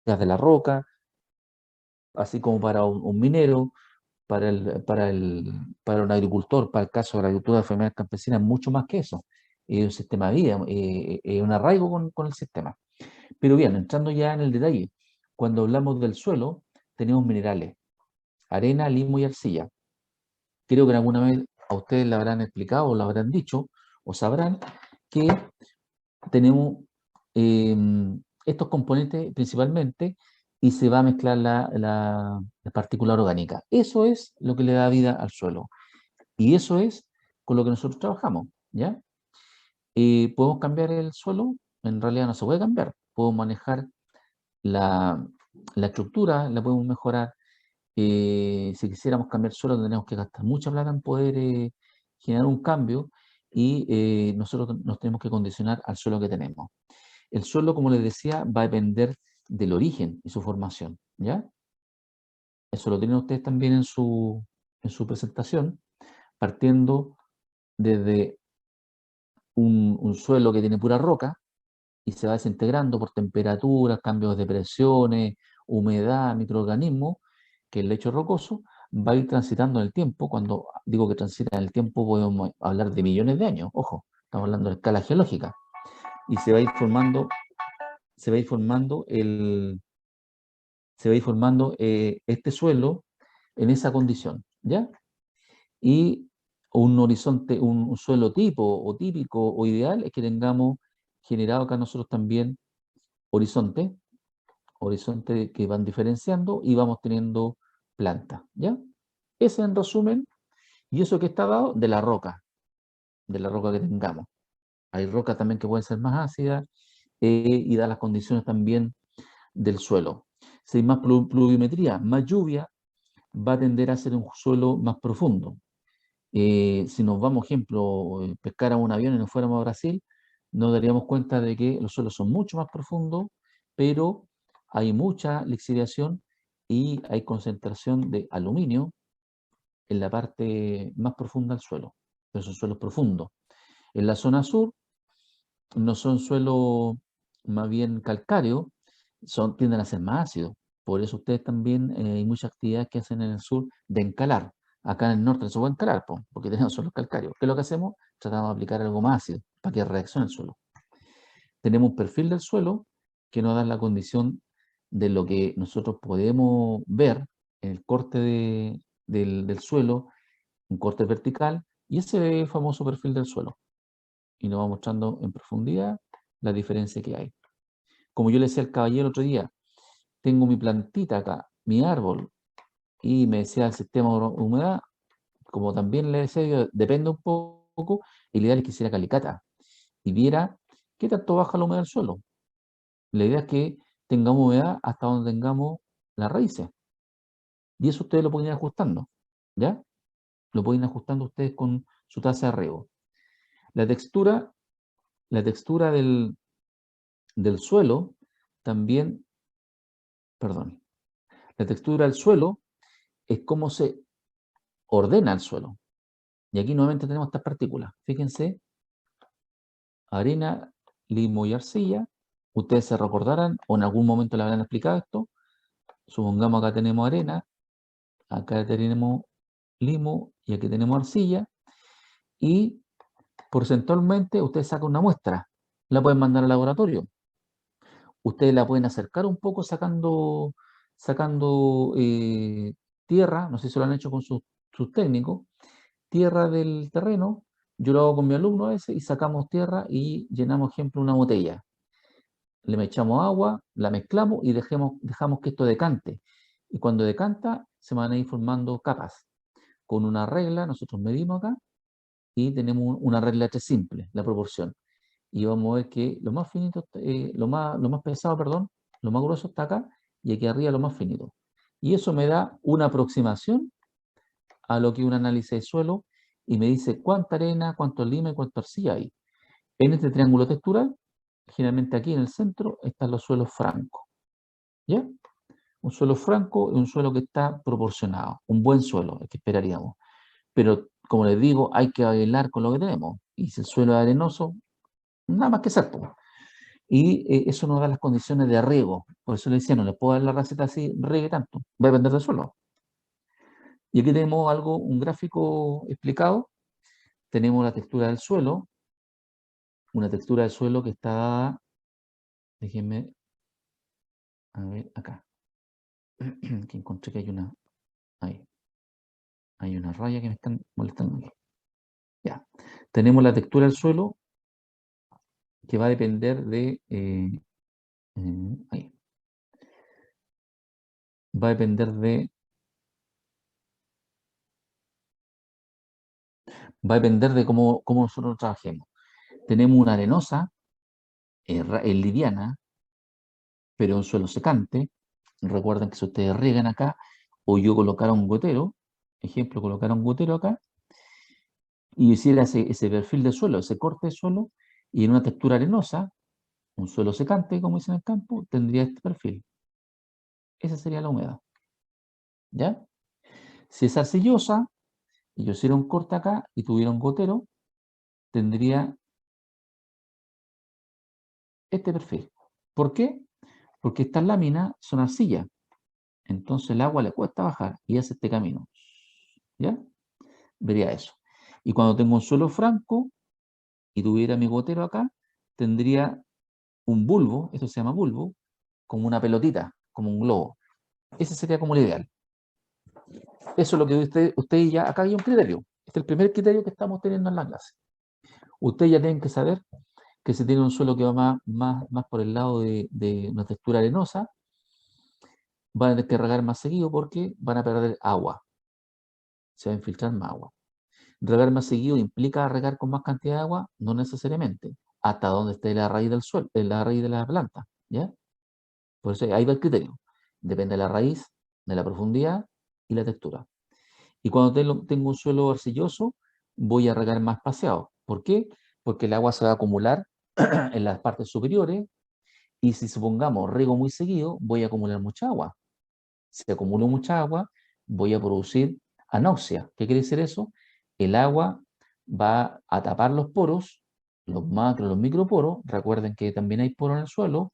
de la roca, así como para un minero, para un agricultor, para el caso de la agricultura de enfermedades campesinas, mucho más que eso. Es un sistema de vida, un arraigo con el sistema. Pero bien, entrando ya en el detalle, cuando hablamos del suelo, tenemos minerales, arena, limo y arcilla. Creo que alguna vez a ustedes le habrán explicado, o le habrán dicho, o sabrán que tenemos eh, estos componentes principalmente y se va a mezclar la partícula orgánica. Eso es lo que le da vida al suelo. Y eso es con lo que nosotros trabajamos, ¿ya? ¿Podemos cambiar el suelo? En realidad no se puede cambiar. Podemos manejar la, la estructura, la podemos mejorar. Si quisiéramos cambiar suelo, tendríamos que gastar mucha plata en poder generar un cambio y nosotros nos tenemos que condicionar al suelo que tenemos. El suelo, como les decía, va a depender del origen y su formación, ¿ya? Eso lo tienen ustedes también en su presentación, partiendo desde un suelo que tiene pura roca y se va desintegrando por temperaturas, cambios de presiones, humedad, microorganismos, que el lecho rocoso va a ir transitando en el tiempo. Cuando digo que transita en el tiempo, podemos hablar de millones de años, ojo, estamos hablando de escala geológica, y se va a ir formando este suelo en esa condición, ¿ya? Y un horizonte, un suelo tipo o típico o ideal es que tengamos generado acá nosotros también horizonte, horizonte que van diferenciando y vamos teniendo plantas, ¿ya? Ese en resumen, y eso que está dado de la roca que tengamos. Hay rocas también que pueden ser más ácidas y da las condiciones también del suelo. Si hay más pluviometría, más lluvia, va a tender a ser un suelo más profundo. Si nos vamos, ejemplo, pescar a un avión y nos fuéramos a Brasil, nos daríamos cuenta de que los suelos son mucho más profundos, pero hay mucha lixiviación y hay concentración de aluminio en la parte más profunda del suelo. Pero son suelos profundos. En la zona sur no son suelos más bien calcáreos, tienden a ser más ácidos. Por eso ustedes también hay muchas actividades que hacen en el sur de encalar. Acá en el norte no se puede encalar, porque tenemos suelos calcáreos. ¿Qué es lo que hacemos? Tratamos de aplicar algo más ácido para que reaccione el suelo. Tenemos un perfil del suelo que nos da la condición de lo que nosotros podemos ver en el corte del suelo, un corte vertical, y ese famoso perfil del suelo. Y nos va mostrando en profundidad la diferencia que hay. Como yo le decía al caballero otro día, tengo mi plantita acá, mi árbol, y me decía el sistema de humedad, como también le decía yo, depende un poco, y la idea es que hiciera calicata y viera qué tanto baja la humedad del suelo. La idea es que tengamos humedad hasta donde tengamos las raíces. Y eso ustedes lo pueden ir ajustando, ¿ya? Lo pueden ir ajustando ustedes con su tasa de riego. La textura, la textura del suelo también, perdón, la textura del suelo es cómo se ordena el suelo. Y aquí nuevamente tenemos estas partículas. Fíjense, arena, limo y arcilla. Ustedes se recordarán o en algún momento le habrán explicado esto. Supongamos acá tenemos arena, acá tenemos limo y aquí tenemos arcilla. Y porcentualmente ustedes sacan una muestra. La pueden mandar al laboratorio. Ustedes la pueden acercar un poco sacando tierra. No sé si lo han hecho con sus técnicos. Tierra del terreno, yo lo hago con mi alumno ese y sacamos tierra y llenamos, ejemplo, una botella. Le echamos agua, la mezclamos y dejamos que esto decante. Y cuando decanta, se van a ir formando capas. Con una regla, nosotros medimos acá y tenemos una regla H simple, la proporción. Y vamos a ver que lo más finito, lo más pesado, perdón, lo más grueso está acá y aquí arriba lo más finito. Y eso me da una aproximación a lo que es un análisis de suelo y me dice cuánta arena, cuánto lima y cuánto arcilla hay. En este triángulo textural, generalmente aquí en el centro, están los suelos francos. ¿Ya? Un suelo franco es un suelo que está proporcionado, un buen suelo, el que esperaríamos. Pero, como les digo, hay que bailar con lo que tenemos. Y si el suelo es arenoso, nada más que hacer. Y eso nos da las condiciones de riego. Por eso le decía, no le puedo dar la receta así, riegue tanto. Va a depender del suelo. Y aquí tenemos algo, un gráfico explicado. Tenemos la textura del suelo. Una textura del suelo que está dada, déjenme, a ver, acá. Que encontré que ahí. Hay una raya que me están molestando aquí. Ya. Tenemos la textura del suelo que va a depender de, ahí. Va a depender de, cómo nosotros trabajemos. Tenemos una arenosa, es liviana, pero un suelo secante. Recuerden que si ustedes riegan acá, o yo colocara un gotero, ejemplo, colocara un gotero acá, y hiciera ese perfil de suelo, ese corte de suelo, y en una textura arenosa, un suelo secante, como dicen en el campo, tendría este perfil. Esa sería la humedad. ¿Ya? Si es arcillosa, y yo hiciera un corte acá y tuviera un gotero, tendría este perfil. ¿Por qué? Porque estas láminas son arcilla. Entonces el agua le cuesta bajar y hace este camino. ¿Ya? Vería eso. Y cuando tengo un suelo franco y tuviera mi gotero acá, tendría un bulbo, esto se llama bulbo, como una pelotita, como un globo. Ese sería como el ideal. Eso es lo que usted ya, acá hay un criterio. Este es el primer criterio que estamos teniendo en la clase. Ustedes ya tienen que saber que si tiene un suelo que va más por el lado de una textura arenosa, van a tener que regar más seguido porque van a perder agua. Se va a infiltrar más agua. Regar más seguido implica regar con más cantidad de agua, no necesariamente, hasta donde esté la raíz del suelo, la raíz de la planta, ¿ya? Por eso ahí va el criterio. Depende de la raíz, de la profundidad y la textura. Y cuando tengo un suelo arcilloso, voy a regar más espaciado. ¿Por qué? Porque el agua se va a acumular en las partes superiores y si supongamos riego muy seguido, voy a acumular mucha agua. Si acumulo mucha agua, voy a producir anoxia. ¿Qué quiere decir eso? El agua va a tapar los poros, los macro, los microporos. Recuerden que también hay poros en el suelo.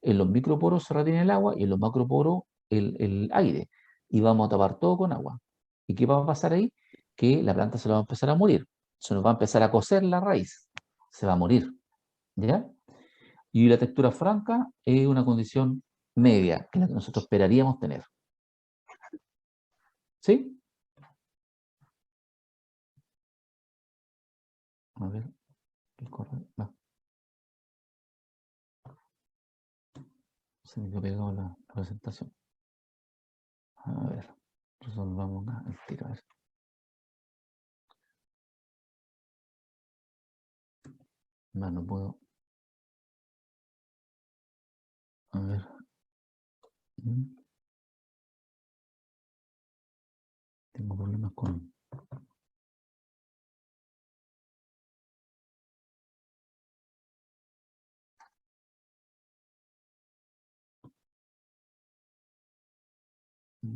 En los microporos se retiene el agua y en los macroporos el aire. Y vamos a tapar todo con agua. ¿Y qué va a pasar ahí? Que la planta se va a empezar a morir. Se nos va a empezar a cocer la raíz. Se va a morir. ¿Ya? Y la textura franca es una condición media, que es la que nosotros esperaríamos tener. ¿Sí? A ver, el correo. No, se me quedó pegado la presentación. A ver, resolvamos el tiro. A ver. Más no puedo. A ver. Tengo problemas con.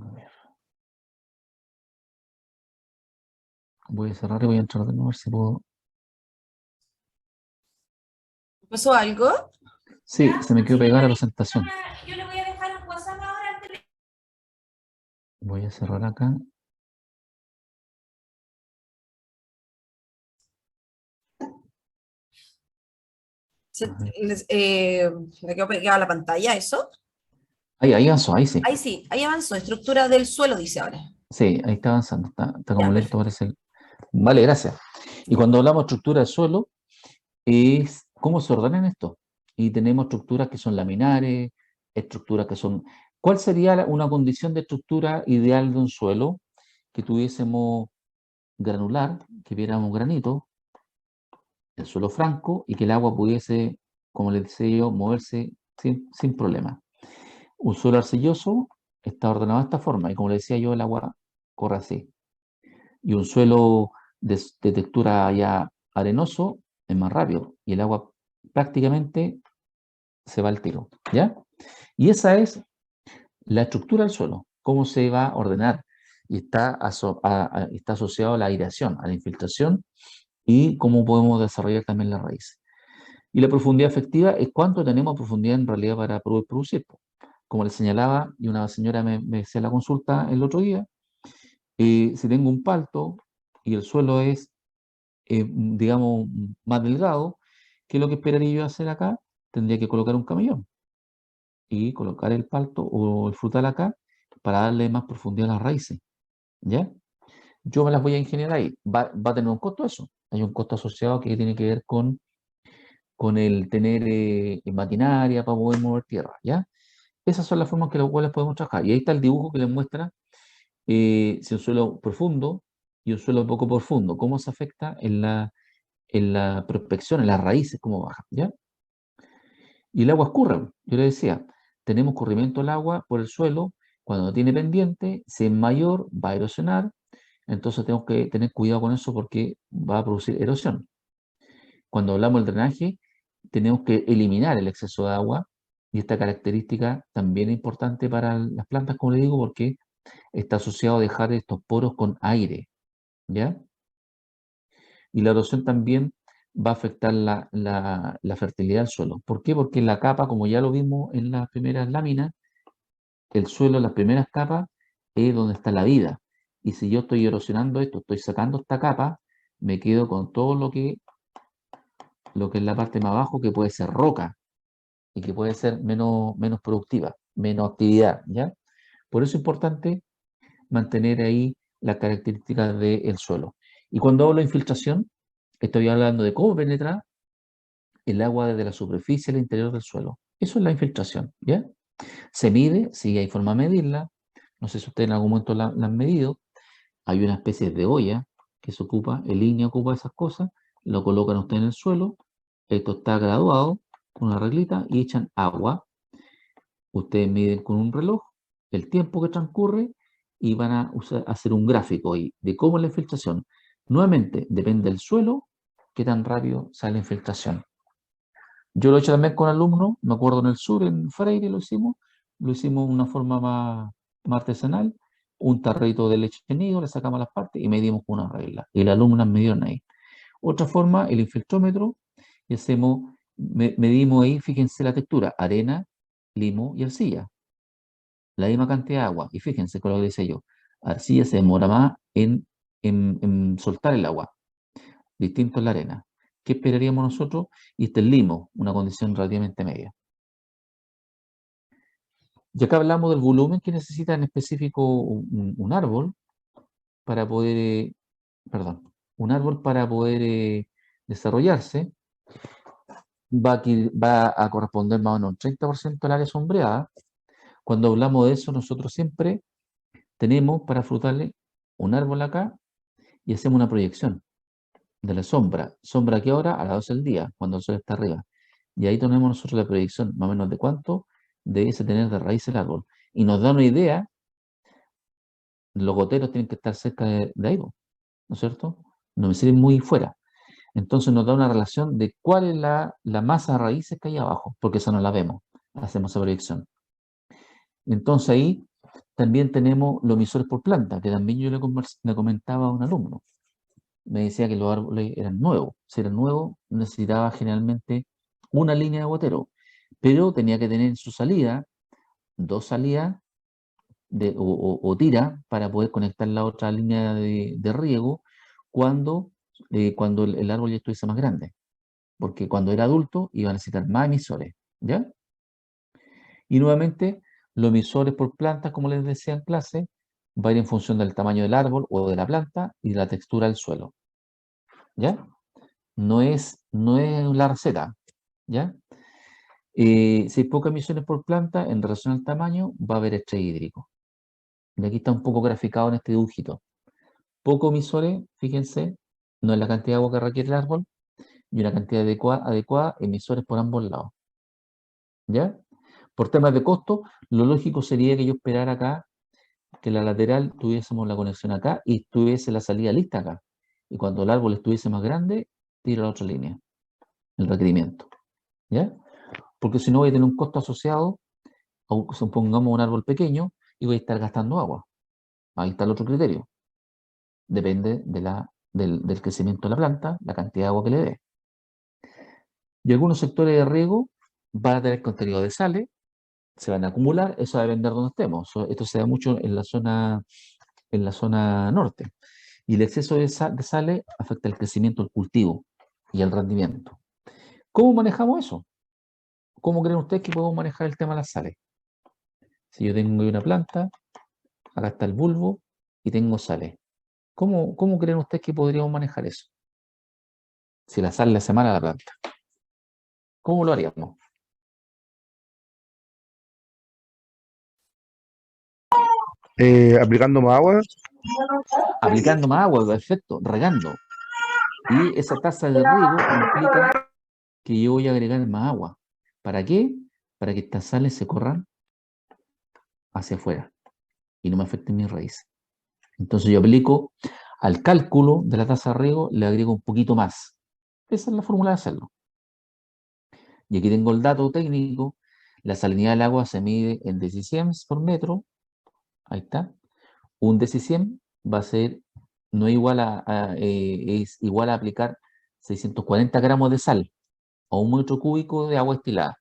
A ver. Voy a cerrar y voy a entrar de nuevo a ver si puedo. ¿Pasó algo? Sí, se me quedó pegada la presentación. Yo le voy a dejar un WhatsApp ahora. Voy a cerrar acá. ¿Le quedó pegada la pantalla eso? Ahí avanzó, ahí sí. Ahí avanzó. Estructura del suelo, dice ahora. Sí, ahí está avanzando. Está como Ya, lento, perfecto. parece. Vale, gracias. Y cuando hablamos de estructura del suelo, es cómo se ordenan esto. Y tenemos estructuras que son laminares, estructuras que son... ¿Cuál sería una condición de estructura ideal de un suelo? Que tuviésemos granular, que viéramos granito, el suelo franco y que el agua pudiese, como les decía yo, moverse sin problema. Un suelo arcilloso está ordenado de esta forma y como les decía yo, el agua corre así. Y un suelo de textura ya arenoso es más rápido y el agua prácticamente se va al tiro, ¿ya? Y esa es la estructura del suelo, cómo se va a ordenar y está asociado a la aireación, a la infiltración y cómo podemos desarrollar también la raíz. Y la profundidad efectiva es cuánto tenemos profundidad en realidad para poder producir, po. Como les señalaba, y una señora me decía en la consulta el otro día, si tengo un palto y el suelo es, digamos, más delgado, ¿qué es lo que esperaría yo hacer acá? Tendría que colocar un camellón y colocar el palto o el frutal acá para darle más profundidad a las raíces, ¿ya? Yo me las voy a ingeniar ahí. Va a tener un costo eso. Hay un costo asociado que tiene que ver con el tener maquinaria para poder mover tierra, ¿ya? Esas son las formas que las cuales podemos trabajar. Y ahí está el dibujo que les muestra si un suelo profundo y un suelo poco profundo, cómo se afecta en la prospección, en las raíces, cómo baja, ¿ya? Y el agua escurre. Yo le decía, tenemos corrimiento del agua por el suelo, cuando no tiene pendiente, si es mayor, va a erosionar, entonces tenemos que tener cuidado con eso porque va a producir erosión. Cuando hablamos del drenaje, tenemos que eliminar el exceso de agua y esta característica también es importante para las plantas, como le digo, porque está asociado a dejar estos poros con aire, ¿ya? Y la erosión también va a afectar la fertilidad del suelo. ¿Por qué? Porque la capa, como ya lo vimos en las primeras láminas, el suelo, las primeras capas, es donde está la vida. Y si yo estoy erosionando esto, estoy sacando esta capa, me quedo con todo lo que es la parte más abajo, que puede ser roca y que puede ser menos productiva, menos actividad, ¿ya? Por eso es importante mantener ahí las características del suelo. Y cuando hablo de infiltración, estoy hablando de cómo penetra el agua desde la superficie al interior del suelo. Eso es la infiltración, ¿ya? Se mide, sí hay forma de medirla. No sé si ustedes en algún momento la han medido. Hay una especie de olla que se ocupa, el INEA ocupa esas cosas, lo colocan ustedes en el suelo, esto está graduado con una reglita y echan agua. Ustedes miden con un reloj el tiempo que transcurre y van a hacer un gráfico ahí de cómo es la infiltración. Nuevamente, depende del suelo, qué tan rápido sale la infiltración. Yo lo he hecho también con alumnos, me acuerdo en el sur, en Freire lo hicimos de una forma más artesanal, un tarrito de leche nido, le sacamos las partes y medimos con una regla. Y las alumnas midieron ahí. Otra forma, el infiltrómetro, y medimos ahí, fíjense la textura, arena, limo y arcilla. La misma cantidad de agua. Y fíjense con lo que decía yo, arcilla se demora más en soltar el agua, distinto es la arena. ¿Qué esperaríamos nosotros? Y este es limo, una condición relativamente media. Y acá hablamos del volumen que necesita en específico un árbol para poder, perdón, un árbol para poder desarrollarse. Va a corresponder más o menos un 30% del área sombreada. Cuando hablamos de eso, nosotros siempre tenemos para frutales un árbol acá y hacemos una proyección de la sombra. ¿Sombra a qué hora? A las 12 del día, cuando el sol está arriba. Y ahí tenemos nosotros la proyección, más o menos de cuánto debe tener de raíz el árbol. Y nos da una idea, los goteros tienen que estar cerca de ahí, ¿no es cierto? No me sirven muy fuera. Entonces nos da una relación de cuál es la masa de raíces que hay abajo, porque esa no la vemos, hacemos esa proyección. Entonces ahí también tenemos los emisores por planta, que también yo le comentaba a un alumno. Me decía que los árboles eran nuevos. Si eran nuevos, necesitaba generalmente una línea de gotero, pero tenía que tener en su salida dos salidas o tira para poder conectar la otra línea de riego cuando, cuando el árbol ya estuviese más grande. Porque cuando era adulto iba a necesitar más emisores, ¿ya? Y nuevamente, los emisores por plantas, como les decía en clase, va a ir en función del tamaño del árbol o de la planta y de la textura del suelo, ¿ya? No es la receta, ¿ya? Si hay pocas emisiones por planta, en relación al tamaño, va a haber estrés hídrico. Y aquí está un poco graficado en este dibujito. Pocos emisores, fíjense, no es la cantidad de agua que requiere el árbol, y una cantidad adecuada emisores por ambos lados, ¿ya? Por temas de costo, lo lógico sería que yo esperara acá que la lateral tuviésemos la conexión acá y tuviese la salida lista acá. Y cuando el árbol estuviese más grande, tiro la otra línea, el requerimiento, ¿ya? Porque si no voy a tener un costo asociado, supongamos un árbol pequeño, y voy a estar gastando agua. Ahí está el otro criterio. Depende del crecimiento de la planta, la cantidad de agua que le dé. Y algunos sectores de riego van a tener contenido de sales, se van a acumular, eso va a depender de donde estemos. Esto se da mucho en la zona norte. Y el exceso de sales afecta el crecimiento del cultivo y el rendimiento. ¿Cómo manejamos eso? ¿Cómo creen ustedes que podemos manejar el tema de las sales? Si yo tengo una planta, acá está el bulbo y tengo sales. ¿Cómo creen ustedes que podríamos manejar eso? Si la sal le hace mal a la planta. ¿Cómo lo haríamos? Aplicando más agua. Aplicando más agua, perfecto, regando. Y esa tasa de riego implica que yo voy a agregar más agua. ¿Para qué? Para que estas sales se corran hacia afuera y no me afecten mis raíces. Entonces yo aplico al cálculo de la tasa de riego, le agrego un poquito más. Esa es la fórmula de hacerlo. Y aquí tengo el dato técnico. La salinidad del agua se mide en decisiemens por metro. Ahí está. Un deciciem va a ser, no igual es igual a aplicar 640 gramos de sal a un metro cúbico de agua destilada.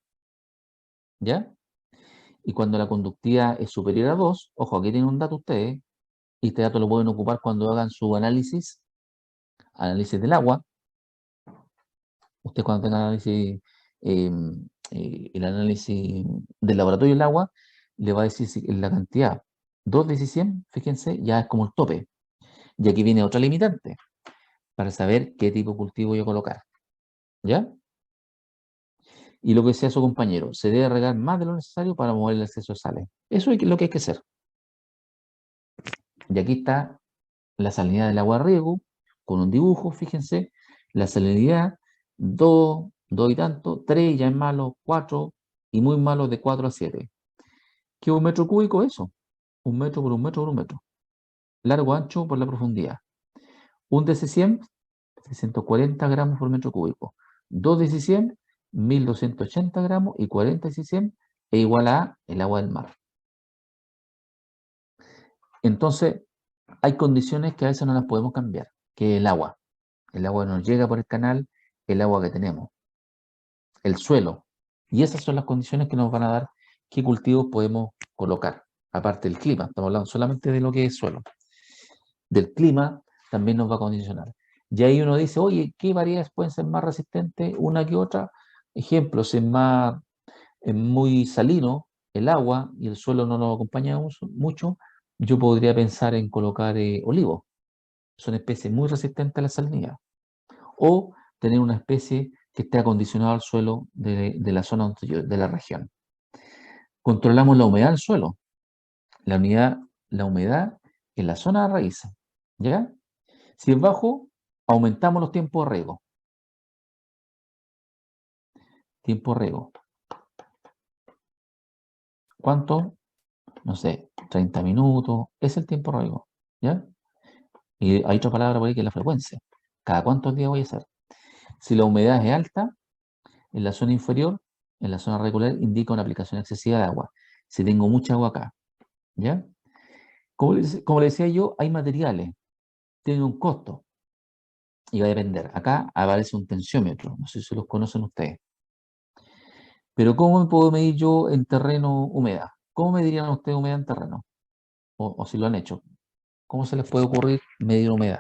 ¿Ya? Y cuando la conductividad es superior a 2, ojo, aquí tienen un dato ustedes, y este dato lo pueden ocupar cuando hagan su análisis del agua. Ustedes cuando tengan el análisis del laboratorio del agua, le va a decir si la cantidad 2 de 100, fíjense, ya es como el tope. Y aquí viene otra limitante, para saber qué tipo de cultivo yo colocar. ¿Ya? Y lo que decía su compañero, se debe regar más de lo necesario para mover el exceso de sales. Eso es lo que hay que hacer. Y aquí está la salinidad del agua de riego, con un dibujo, fíjense, la salinidad, 2, 2 y tanto, 3 ya es malo, 4 y muy malo de 4 a 7. ¿Qué es un metro cúbico? Eso, un metro por un metro por un metro. Largo, ancho por la profundidad. Un DC100, 640 gramos por metro cúbico. 2 DC100, 1280 gramos y 40 DC100 es igual a el agua del mar. Entonces, hay condiciones que a veces no las podemos cambiar, que es el agua. El agua nos llega por el canal, el agua que tenemos, el suelo. Y esas son las condiciones que nos van a dar qué cultivos podemos colocar. Aparte del clima, estamos hablando solamente de lo que es suelo. Del clima también nos va a condicionar. Y ahí uno dice, oye, ¿qué variedades pueden ser más resistentes una que otra? Ejemplo, si es muy salino el agua y el suelo no nos acompaña mucho, yo podría pensar en colocar olivos. Son especies muy resistentes a la salinidad. O tener una especie que esté acondicionada al suelo de la zona de la región. Controlamos la humedad del suelo. La humedad en la zona de raíces. ¿Ya? Si es bajo, aumentamos los tiempos de riego. Tiempo de riego. ¿Cuánto? No sé, 30 minutos. Es el tiempo de riego. ¿Ya? Y hay otra palabra por ahí que es la frecuencia. ¿Cada cuántos días voy a hacer? Si la humedad es alta, en la zona inferior, en la zona regular, indica una aplicación excesiva de agua. Si tengo mucha agua acá, ¿ya? Como le decía yo, hay materiales, tienen un costo y va a depender. Acá aparece un tensiómetro, no sé si los conocen ustedes. Pero ¿cómo me puedo medir yo en terreno humedad? ¿Cómo medirían ustedes humedad en terreno? O si lo han hecho. ¿Cómo se les puede ocurrir medir humedad?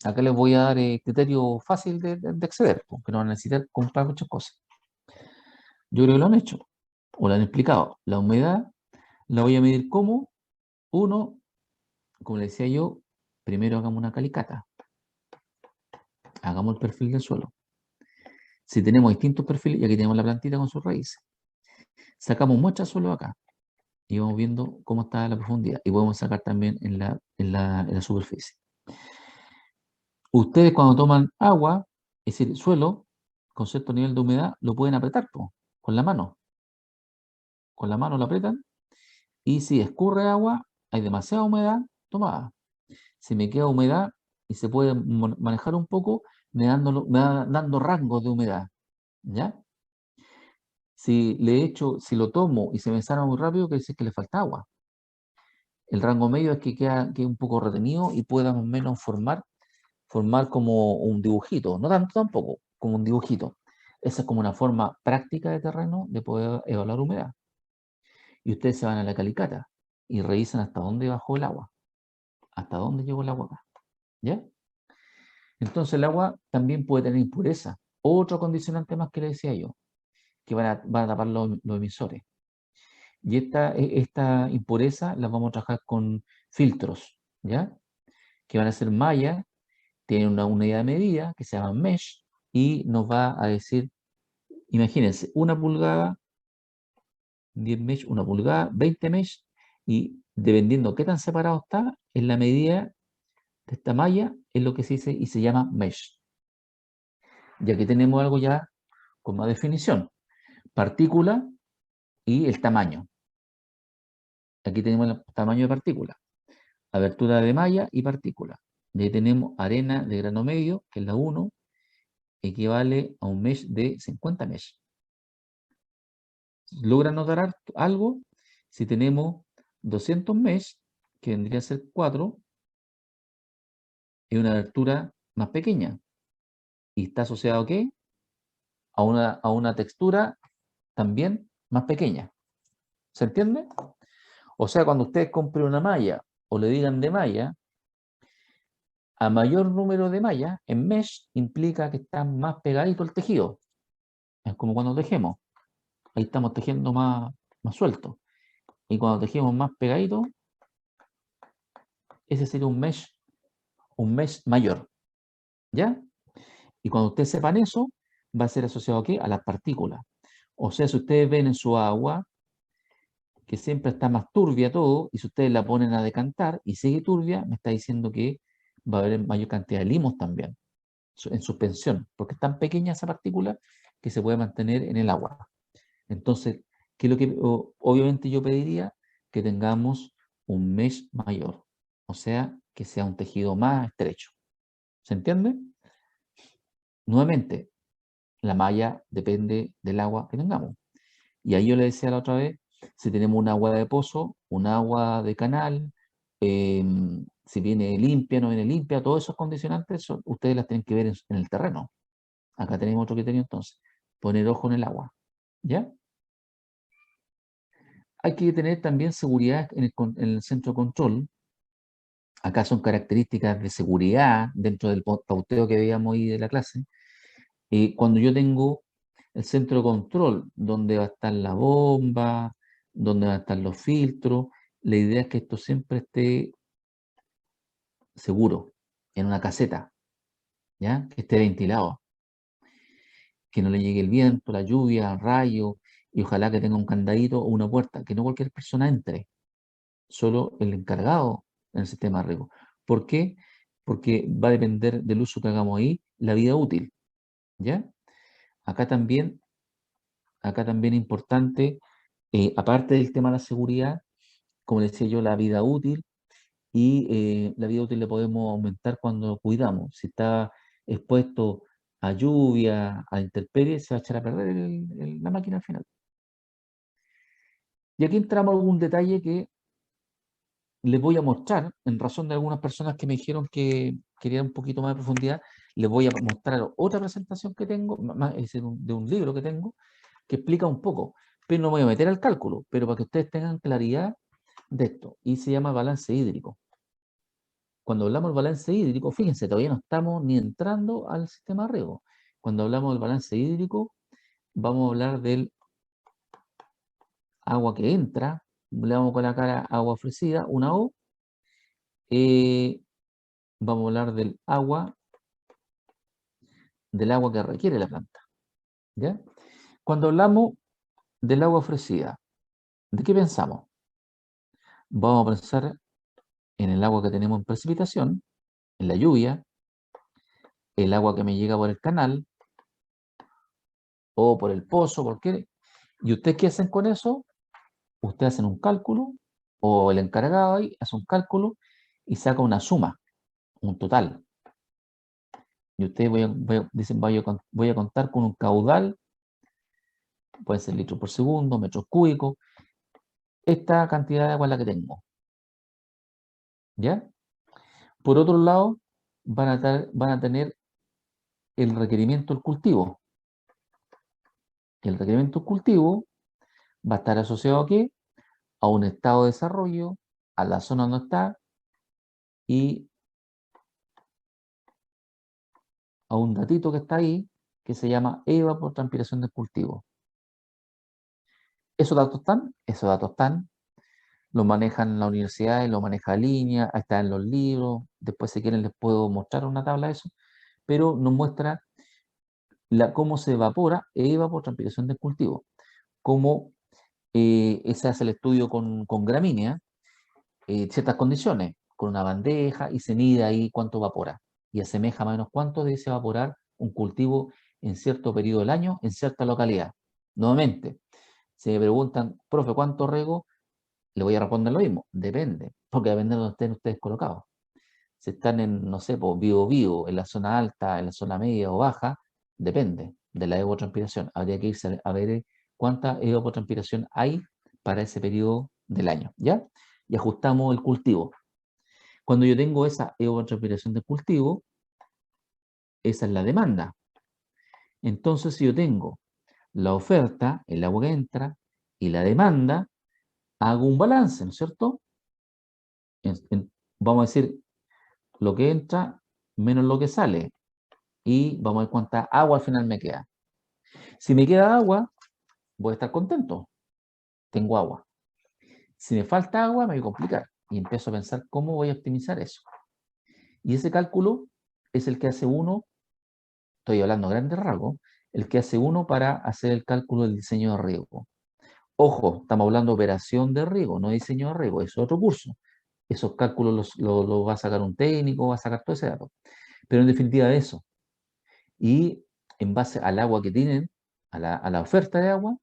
Acá les voy a dar criterio fácil de acceder, porque no van a necesitar comprar muchas cosas. Yo creo que lo han hecho, o lo han explicado. La humedad la voy a medir como, uno, como le decía yo, primero hagamos una calicata. Hagamos el perfil del suelo. Si tenemos distintos perfiles, y aquí tenemos la plantita con sus raíces, sacamos muestras de suelo acá y vamos viendo cómo está la profundidad. Y podemos sacar también en la superficie. Ustedes cuando toman agua, es decir, suelo, con cierto nivel de humedad, lo pueden apretar con la mano. Con la mano lo apretan y si escurre agua, hay demasiada humedad tomada. Si me queda humedad y se puede manejar un poco, me va dando rangos de humedad. ¿Ya? Si lo tomo y se me sana muy rápido, quiere decir que le falta agua. El rango medio es que quede un poco retenido y pueda más o menos formar formar como un dibujito, no tanto tampoco, como un dibujito. Esa es como una forma práctica de terreno de poder evaluar humedad. Y ustedes se van a la calicata y revisan hasta dónde bajó el agua, hasta dónde llegó el agua acá. ¿Ya? Entonces el agua también puede tener impureza. Otro condicionante más que le decía yo, que van a tapar los emisores. Y esta impureza la vamos a trabajar con filtros, ¿ya? Que van a ser mallas, tienen una unidad de medida que se llama mesh y nos va a decir, imagínense, 1 pulgada, 10 mesh, 1 pulgada, 20 mesh, y dependiendo qué tan separado está, en la medida de esta malla es lo que se dice y se llama mesh. Y aquí tenemos algo ya con más definición, partícula y el tamaño. Aquí tenemos el tamaño de partícula, abertura de malla y partícula. Y ahí tenemos arena de grano medio, que es la 1, equivale a un mesh de 50 mesh. ¿Logra notar algo? Si tenemos 200 mesh, que vendría a ser 4, es una abertura más pequeña. ¿Y está asociado a qué? A una textura también más pequeña. ¿Se entiende? O sea, cuando ustedes compren una malla o le digan de malla, a mayor número de mallas en mesh implica que está más pegadito el tejido. Es como cuando tejemos. Ahí estamos tejiendo más suelto. Y cuando tejemos más pegadito, ese sería un mesh mayor. ¿Ya? Y cuando ustedes sepan eso, va a ser asociado ¿a qué? A las partículas. O sea, si ustedes ven en su agua que siempre está más turbia todo, y si ustedes la ponen a decantar y sigue turbia, me está diciendo que va a haber mayor cantidad de limos también, en suspensión, porque es tan pequeña esa partícula que se puede mantener en el agua. Entonces, ¿qué es lo que obviamente yo pediría? Que tengamos un mesh mayor, o sea, que sea un tejido más estrecho. ¿Se entiende? Nuevamente, la malla depende del agua que tengamos. Y ahí yo le decía la otra vez, si tenemos un agua de pozo, un agua de canal, si viene limpia, no viene limpia, todos esos condicionantes ustedes las tienen que ver en el terreno. Acá tenemos otro criterio entonces, poner ojo en el agua. ¿Ya? Hay que tener también seguridad en el centro de control. Acá son características de seguridad dentro del pauteo que veíamos ahí de la clase. Cuando yo tengo el centro de control, donde va a estar la bomba, donde van a estar los filtros, la idea es que esto siempre esté seguro, en una caseta, ¿ya? Que esté ventilado, que no le llegue el viento, la lluvia, el rayo, y ojalá que tenga un candadito o una puerta, que no cualquier persona entre, solo el encargado en el sistema de riego. ¿Por qué? Porque va a depender del uso que hagamos ahí, la vida útil, ¿ya? Acá también, acá también es importante, aparte del tema de la seguridad, como les decía yo, la vida útil, y la vida útil la podemos aumentar cuando cuidamos. Si está expuesto a lluvia, a intemperies, se va a echar a perder la máquina al final. Y aquí entramos a algún detalle que les voy a mostrar, en razón de algunas personas que me dijeron que querían un poquito más de profundidad, les voy a mostrar otra presentación que tengo, es de un libro que tengo, que explica un poco, pero no me voy a meter al cálculo, pero para que ustedes tengan claridad de esto, y se llama balance hídrico. Cuando hablamos del balance hídrico, fíjense, todavía no estamos ni entrando al sistema de riego. Cuando hablamos del balance hídrico, vamos a hablar del agua que entra, le vamos a colocar agua ofrecida, una O. Vamos a hablar del agua que requiere la planta. ¿Ya? Cuando hablamos del agua ofrecida, ¿de qué pensamos? Vamos a pensar en el agua que tenemos en precipitación, en la lluvia, el agua que me llega por el canal o por el pozo, ¿y ustedes qué hacen con eso? Ustedes hacen un cálculo, o el encargado ahí hace un cálculo y saca una suma, un total. Y ustedes dicen, voy a contar con un caudal, puede ser litros por segundo, metros cúbicos, esta cantidad de agua es la que tengo. ¿Ya? Por otro lado, van a tener el requerimiento del cultivo. El requerimiento del cultivo va a estar asociado ¿a qué? A un estado de desarrollo, a la zona donde está y a un datito que está ahí que se llama evapotranspiración del cultivo. Esos datos están, los manejan la universidad, lo maneja Línea, está en los libros, después si quieren les puedo mostrar una tabla de eso, pero nos muestra cómo se evapotranspiración del cultivo, cómo se hace el estudio con gramínea, ciertas condiciones, con una bandeja y se mide ahí cuánto evapora y asemeja más o menos cuánto debe evaporar un cultivo en cierto periodo del año, en cierta localidad. Nuevamente, si me preguntan, profe, ¿cuánto riego? Le voy a responder lo mismo, depende, porque depende de donde estén ustedes colocados. Si están en, no sé, pues, Biobío, en la zona alta, en la zona media o baja, depende de la evapotranspiración. Habría que irse a ver cuánta evapotranspiración hay para ese periodo del año, ¿ya? Y ajustamos el cultivo. Cuando yo tengo esa evapotranspiración del cultivo, esa es la demanda. Entonces, si yo tengo la oferta, el agua que entra, y la demanda, hago un balance, ¿no es cierto? Vamos a decir, lo que entra menos lo que sale. Y vamos a ver cuánta agua al final me queda. Si me queda agua, voy a estar contento. Tengo agua. Si me falta agua, me voy a complicar. Y empiezo a pensar cómo voy a optimizar eso. Y ese cálculo es el que hace uno, estoy hablando a grandes rasgos, el que hace uno para hacer el cálculo del diseño de riego. Ojo, estamos hablando de operación de riego, no diseño de riego, es otro curso. Esos cálculos los va a sacar un técnico, va a sacar todo ese dato. Pero en definitiva eso. Y en base al agua que tienen, a la oferta de agua,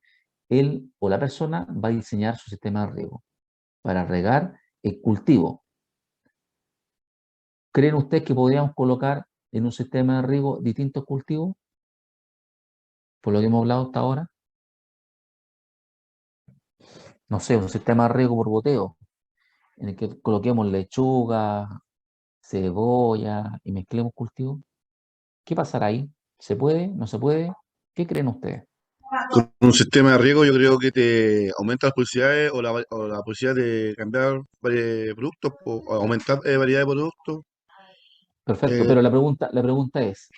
él o la persona va a diseñar su sistema de riego para regar el cultivo. ¿Creen ustedes que podríamos colocar en un sistema de riego distintos cultivos? Por lo que hemos hablado hasta ahora. No sé, un sistema de riego por goteo, en el que coloquemos lechuga, cebolla y mezclemos cultivos. ¿Qué pasará ahí? ¿Se puede? ¿No se puede? ¿Qué creen ustedes? Con un sistema de riego yo creo que te aumenta las posibilidades o la posibilidad de cambiar productos o aumentar variedad de productos. Perfecto, Eh, pero la pregunta es,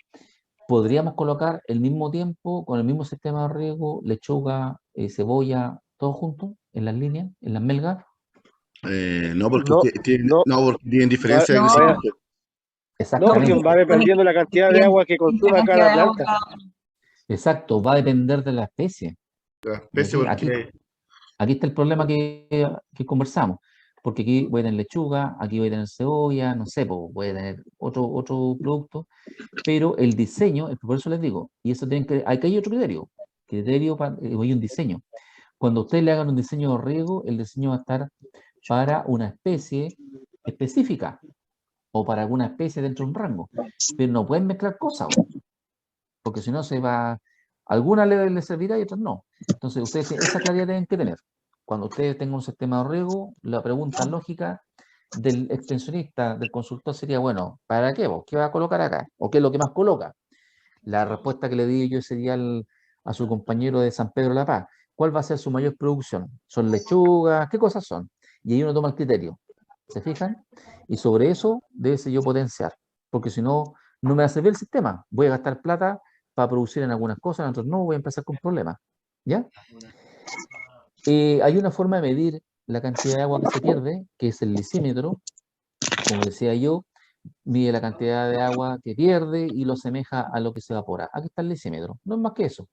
¿podríamos colocar el mismo tiempo, con el mismo sistema de riego, lechuga, cebolla, todo junto, en las líneas, en las melgas? no, porque No, no, no, porque tienen va, diferencia de No, vaya, crecimiento. no, porque va Exactamente, dependiendo de la cantidad de agua que la consuma cantidad cada de agua planta. exacto, va a depender de la especie. La Y especie porque aquí está el problema que conversamos, porque aquí voy a tener lechuga, aquí voy a tener cebolla, no sé, pues, voy a tener otro producto, pero el diseño, por eso les digo, y eso tienen que, aquí hay otro criterio hay un diseño. Cuando ustedes le hagan un diseño de riego, el diseño va a estar para una especie específica o para alguna especie dentro de un rango, pero no pueden mezclar cosas, porque si no se va, algunas le servirá y otras no. Entonces, ustedes esa claridad tienen que tener. Cuando ustedes tengan un sistema de riego, la pregunta lógica del extensionista, del consultor sería, bueno, ¿para qué vos? ¿Qué va a colocar acá? ¿O qué es lo que más coloca? La respuesta que le di yo sería a su compañero de San Pedro de la Paz. ¿Cuál va a ser su mayor producción? ¿Son lechugas? ¿Qué cosas son? Y ahí uno toma el criterio. ¿Se fijan? Y sobre eso debe ser yo potenciar. Porque si no, no me va a servir el sistema. Voy a gastar plata para producir en algunas cosas, en otras no, voy a empezar con problemas. ¿Ya? Hay una forma de medir la cantidad de agua que se pierde, que es el lisímetro. Como decía yo, mide la cantidad de agua que pierde y lo asemeja a lo que se evapora. Aquí está el lisímetro, no es más que eso.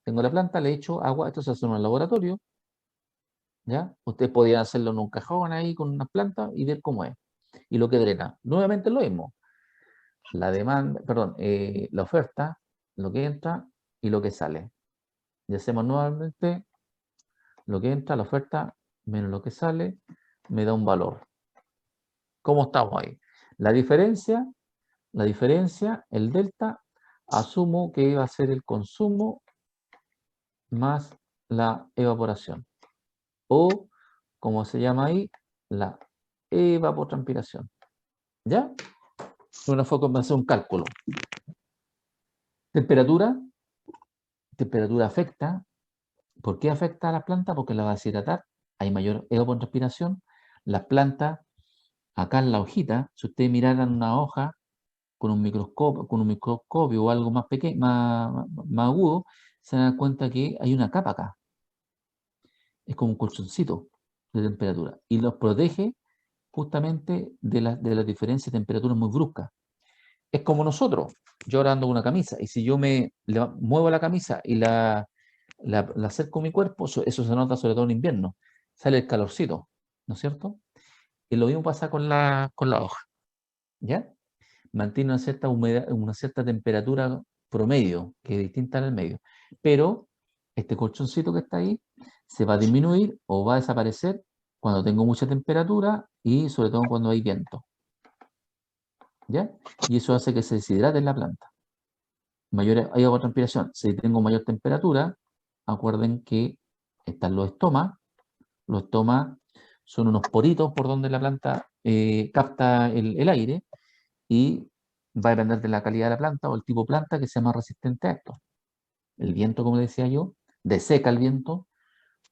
Tengo la planta, le echo agua, esto se hace en un laboratorio, ¿ya? Ustedes podrían hacerlo en un cajón ahí con una planta y ver cómo es. Y lo que drena. Nuevamente lo mismo. La demanda, perdón, la oferta, lo que entra y lo que sale. Y hacemos nuevamente lo que entra, la oferta, menos lo que sale, me da un valor. ¿Cómo estamos ahí? La diferencia, el delta, asumo que va a ser el consumo más la evaporación. O, como se llama ahí, la evapotranspiración. ¿Ya? Una forma de hacer un cálculo. Temperatura. Temperatura afecta. ¿Por qué afecta a las plantas? Porque la va a deshidratar. Hay mayor evapotranspiración. Las plantas, acá en la hojita, si ustedes miraran una hoja con un microscopio o algo más pequeño, más agudo, se dan cuenta que hay una capa acá. Es como un colchoncito de temperatura. Y los protege justamente de las diferencias de temperatura muy bruscas. Es como nosotros. Yo ahora ando con una camisa y si yo muevo la camisa y la acerco a mi cuerpo, eso se nota sobre todo en invierno. Sale el calorcito, ¿no es cierto? Y lo mismo pasa con la hoja. ¿Ya? Mantiene una cierta humedad, una cierta temperatura promedio, que es distinta al medio. Pero este colchoncito que está ahí se va a disminuir o va a desaparecer cuando tengo mucha temperatura y sobre todo cuando hay viento. ¿Ya? Y eso hace que se deshidrate en la planta. Hay evapotranspiración. Si tengo mayor temperatura, acuerden que están los estomas. Los estomas son unos poritos por donde la planta capta el aire y va a depender de la calidad de la planta o el tipo de planta que sea más resistente a esto. El viento, como decía yo, deseca el viento.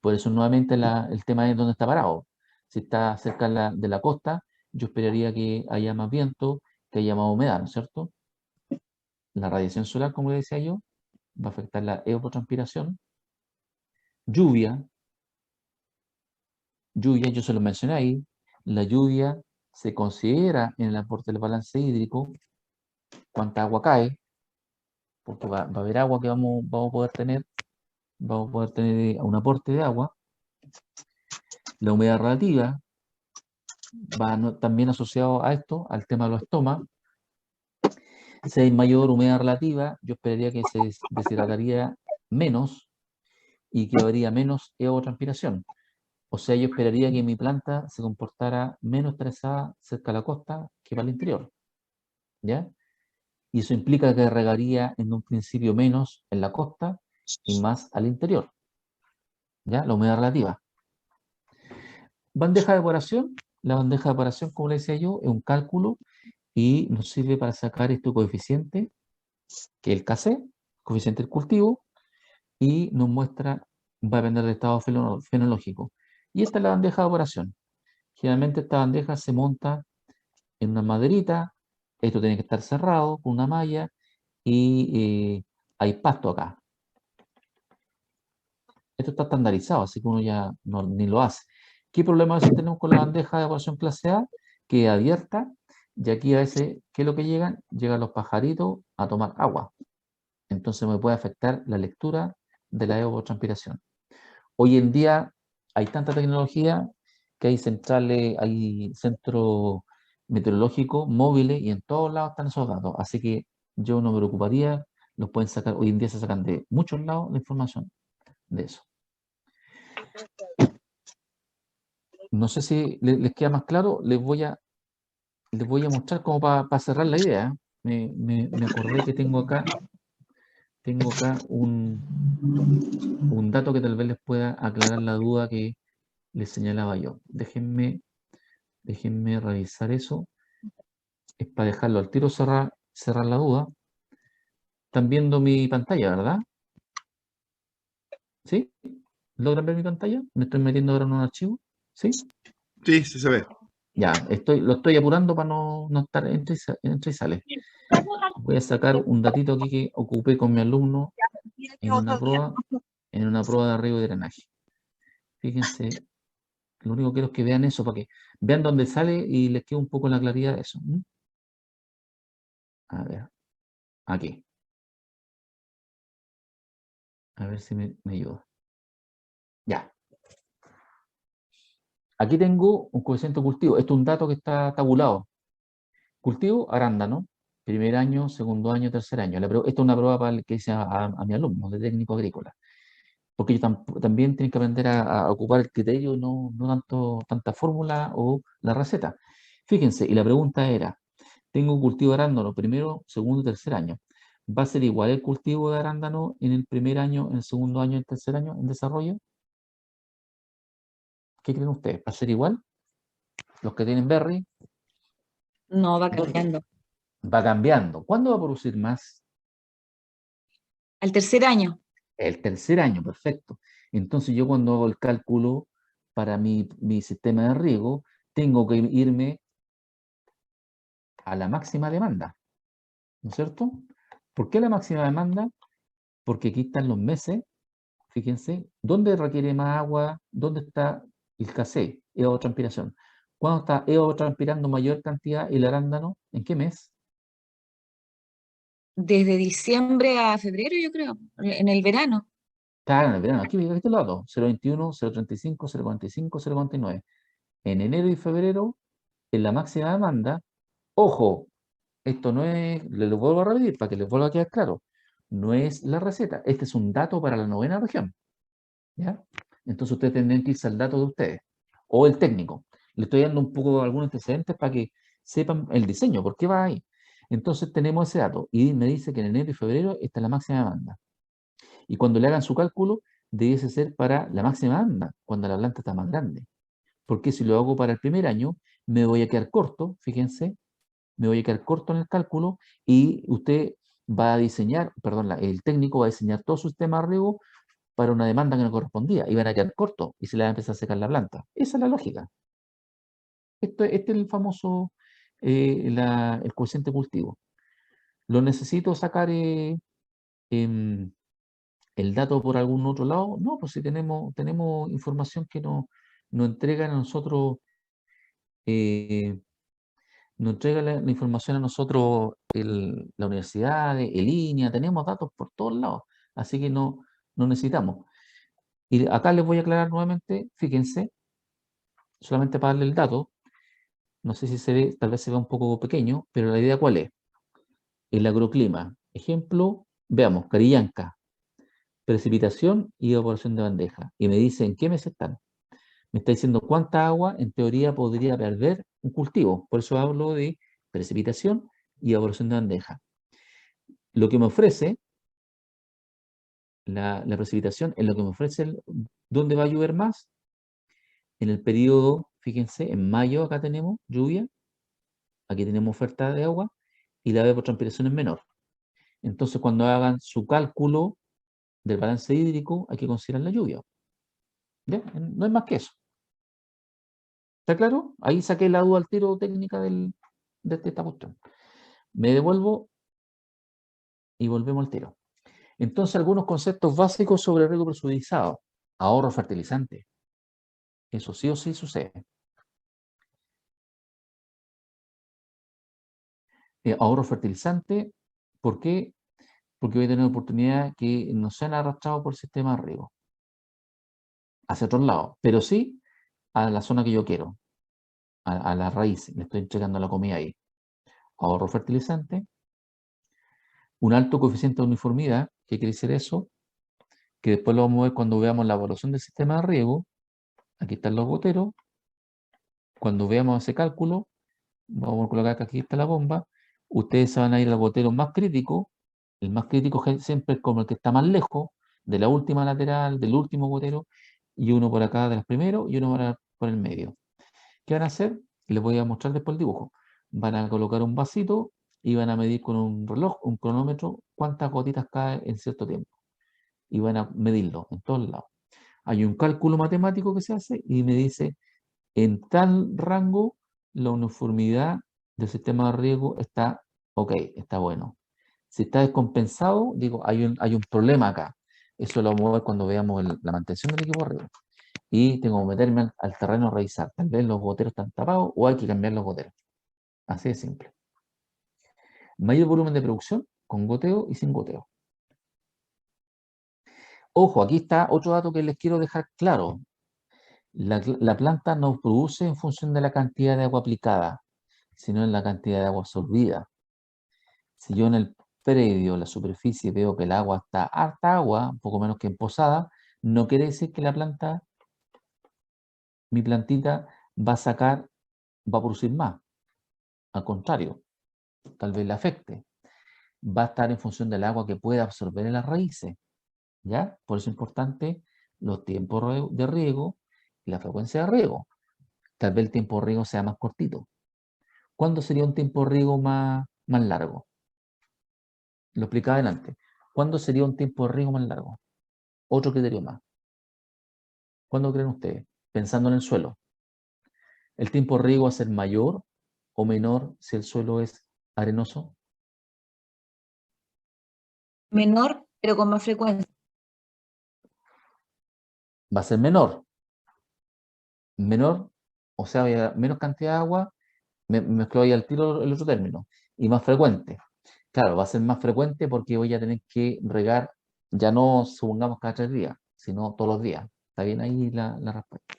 Por eso nuevamente el tema es dónde está parado. Si está cerca de la costa, yo esperaría que haya más viento, que haya más humedad, ¿no es cierto? La radiación solar, como decía yo, va a afectar la evapotranspiración. Lluvia, yo se lo mencioné ahí, la lluvia se considera en el aporte del balance hídrico, cuánta agua cae, porque va a haber agua que vamos a poder tener un aporte de agua. La humedad relativa va también asociado a esto, al tema de los estomas. Si hay mayor humedad relativa, yo esperaría que se deshidrataría menos y que habría menos evapotranspiración. O sea, yo esperaría que mi planta se comportara menos estresada cerca de la costa que para el interior. ¿Ya? Y eso implica que regaría en un principio menos en la costa y más al interior. ¿Ya? La humedad relativa. Bandeja de evaporación. La bandeja de evaporación, como le decía yo, es un cálculo y nos sirve para sacar este coeficiente, que es el Kc, coeficiente del cultivo, y nos muestra, va a depender del estado fenológico. Y esta es la bandeja de evaporación. Generalmente esta bandeja se monta en una maderita, esto tiene que estar cerrado con una malla y hay pasto acá. Esto está estandarizado, así que uno ya ni lo hace. ¿Qué problema a veces tenemos con la bandeja de evaporación clase A? Que es abierta y aquí a veces, ¿qué es lo que llegan? Llegan los pajaritos a tomar agua. Entonces me puede afectar la lectura de la evapotranspiración. Hoy en día hay tanta tecnología que hay centrales, hay centros meteorológicos móviles y en todos lados están esos datos. Así que yo no me preocuparía, los pueden sacar, hoy en día se sacan de muchos lados la información de eso. No sé si les queda más claro, les voy a mostrar como para cerrar la idea. Me acordé que tengo acá un dato que tal vez les pueda aclarar la duda que les señalaba yo. Déjenme revisar eso. Es para dejarlo al tiro, cerrar la duda. Están viendo mi pantalla, ¿verdad? ¿Sí? ¿Logran ver mi pantalla? ¿Me estoy metiendo ahora en un archivo? ¿Sí? Sí, sí se ve. Ya, lo estoy apurando para no estar entre y sale. Voy a sacar un datito aquí que ocupé con mi alumno en una prueba de riego y drenaje. Fíjense, lo único que quiero es que vean eso, para que vean dónde sale y les quede un poco la claridad de eso. A ver, aquí. A ver si me ayuda. Ya. Aquí tengo un coeficiente cultivo. Esto es un dato que está tabulado. Cultivo, arándano. Primer año, segundo año, tercer año. Esto es una prueba para que hice a mi alumno de técnico agrícola. Porque ellos también tienen que aprender a ocupar el criterio, no tanta fórmula o la receta. Fíjense, y la pregunta era, tengo un cultivo de arándano primero, segundo y tercer año. ¿Va a ser igual el cultivo de arándano en el primer año, en el segundo año y el tercer año en desarrollo? ¿Qué creen ustedes? ¿Va a ser igual? Los que tienen berry. No, va cambiando. va cambiando. ¿Cuándo va a producir más? Al tercer año. El tercer año, perfecto. Entonces yo cuando hago el cálculo para mi sistema de riego, tengo que irme a la máxima demanda, ¿no es cierto? ¿Por qué la máxima demanda? Porque aquí están los meses, fíjense, ¿dónde requiere más agua? ¿Dónde está el escasez? Evapotranspiración. ¿Cuándo está evapotranspirando mayor cantidad el arándano? ¿En qué mes? Desde diciembre a febrero, yo creo, en el verano. Claro, en el verano. Aquí te lo dato. 0,21, 0,35, 0,45, 0,49. En enero y febrero, en la máxima demanda, ojo, esto no es, les lo vuelvo a repetir para que les vuelva a quedar claro, no es la receta, este es un dato para la 9ª región, ¿ya? Entonces ustedes tendrían que irse al dato de ustedes, o el técnico. Le estoy dando un poco algunos antecedentes para que sepan el diseño, por qué va ahí. Entonces tenemos ese dato, y me dice que en enero y febrero está la máxima demanda. Y cuando le hagan su cálculo, debiese ser para la máxima demanda, cuando la planta está más grande. Porque si lo hago para el primer año, me voy a quedar corto, fíjense, me voy a quedar corto en el cálculo y usted va a diseñar, perdón, el técnico va a diseñar todo su sistema de riego para una demanda que no correspondía y van a quedar cortos y se le va a empezar a secar la planta. Esa es la lógica. Este es el famoso, el coeficiente cultivo. ¿Lo necesito sacar em, el dato por algún otro lado? No, pues si tenemos información que nos entregan a nosotros eh, nos entrega la información a nosotros la universidad, el INEA, tenemos datos por todos lados, así que no necesitamos. Y acá les voy a aclarar nuevamente, fíjense, solamente para darle el dato, no sé si se ve, tal vez se ve un poco pequeño, pero la idea ¿cuál es? El agroclima. Ejemplo, veamos, Carillanca, precipitación y evaporación de bandeja. Y me dice en qué mes están. Me está diciendo cuánta agua en teoría podría perder un cultivo. Por eso hablo de precipitación y evaporación de bandeja. Lo que me ofrece la precipitación es lo que me ofrece dónde va a llover más. En el periodo, fíjense, en mayo acá tenemos lluvia, aquí tenemos oferta de agua y la evapotranspiración es menor. Entonces, cuando hagan su cálculo del balance hídrico, hay que considerar la lluvia. ¿Ya? No es más que eso. ¿Está claro? Ahí saqué la duda al tiro técnica de esta cuestión. Me devuelvo y volvemos al tiro. Entonces, algunos conceptos básicos sobre riego presurizado. Ahorro fertilizante. Eso sí o sí sucede. Ahorro fertilizante, ¿por qué? Porque voy a tener oportunidades que no sean arrastrados por el sistema de riego hacia otros lados, pero sí a la zona que yo quiero, a la raíz, le estoy entregando la comida ahí. Ahorro fertilizante, un alto coeficiente de uniformidad, ¿qué quiere decir eso? Que después lo vamos a ver cuando veamos la evaluación del sistema de riego. Aquí están los goteros. Cuando veamos ese cálculo, vamos a colocar que aquí está la bomba. Ustedes se van a ir al gotero más crítico. El más crítico siempre es como el que está más lejos de la última lateral, del último gotero, y uno por acá de los primeros y uno por el medio. ¿Qué van a hacer? Les voy a mostrar después el dibujo. Van a colocar un vasito y van a medir con un reloj, un cronómetro, cuántas gotitas cae en cierto tiempo. Y van a medirlo en todos lados. Hay un cálculo matemático que se hace y me dice, en tal rango, la uniformidad del sistema de riego está ok, está bueno. Si está descompensado, digo, hay un problema acá. Eso lo vamos a ver cuando veamos la mantención del equipo de riego. Y tengo que meterme al terreno a revisar. Tal vez los goteros están tapados o hay que cambiar los goteros. Así de simple. Mayor volumen de producción con goteo y sin goteo. Ojo, aquí está otro dato que les quiero dejar claro. La planta no produce en función de la cantidad de agua aplicada, sino en la cantidad de agua absorbida. Si yo en el predio, la superficie, veo que el agua está harta agua, un poco menos que emposada, no quiere decir que la planta, mi plantita, va a sacar, va a producir más. Al contrario, tal vez le afecte. Va a estar en función del agua que pueda absorber en las raíces. ¿Ya? Por eso es importante los tiempos de riego y la frecuencia de riego. Tal vez el tiempo de riego sea más cortito. ¿Cuándo sería un tiempo de riego más más largo? Lo explicaba adelante. ¿Cuándo sería un tiempo de riego más largo? Otro criterio más. ¿Cuándo creen ustedes? Pensando en el suelo. ¿El tiempo de riego va a ser mayor o menor si el suelo es arenoso? Menor, pero con más frecuencia. Va a ser menor. Menor, o sea, había menos cantidad de agua, me mezcló ahí al tiro el otro término, y más frecuente. Claro, va a ser más frecuente porque voy a tener que regar, ya no supongamos cada 3 días, sino todos los días. ¿Está bien ahí la respuesta?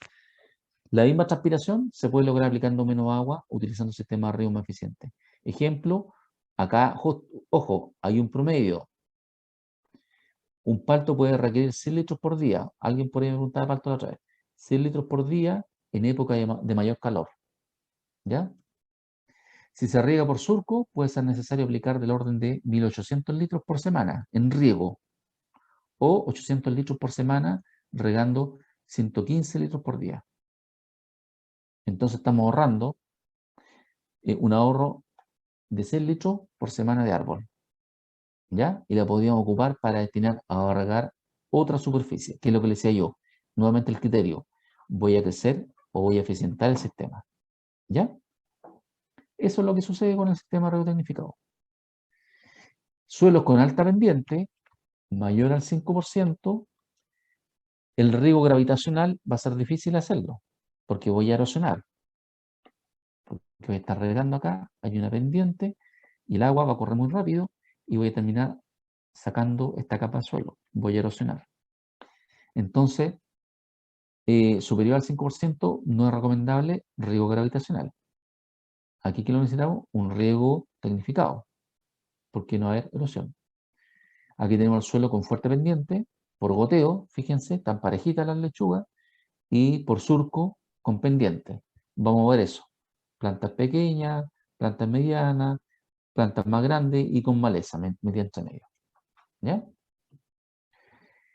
La misma transpiración se puede lograr aplicando menos agua utilizando sistemas de riego más eficientes. Ejemplo, acá, ojo, hay un promedio. Un palto puede requerir 100 litros por día. Alguien por ahí me preguntaba de palto la otra vez. 100 litros por día en época de mayor calor. ¿Ya? Si se riega por surco, puede ser necesario aplicar del orden de 1800 litros por semana en riego o 800 litros por semana regando 115 litros por día. Entonces estamos ahorrando un ahorro de 100 litros por semana de árbol. ¿Ya? Y la podríamos ocupar para destinar a regar otra superficie, que es lo que le decía yo. Nuevamente el criterio, ¿voy a crecer o voy a eficientar el sistema? ¿Ya? Eso es lo que sucede con el sistema de riego tecnificado. Suelos con alta pendiente, mayor al 5%, el riego gravitacional va a ser difícil hacerlo, porque voy a erosionar. Porque voy a estar regando acá, hay una pendiente, y el agua va a correr muy rápido, y voy a terminar sacando esta capa de suelo. Voy a erosionar. Entonces, superior al 5% no es recomendable riego gravitacional. Aquí que lo necesitamos, un riego tecnificado, porque no va a haber erosión. Aquí tenemos el suelo con fuerte pendiente, por goteo, fíjense, están parejitas las lechugas, y por surco con pendiente. Vamos a ver eso. Plantas pequeñas, plantas medianas, plantas más grandes y con maleza mediante medio. ¿Ya?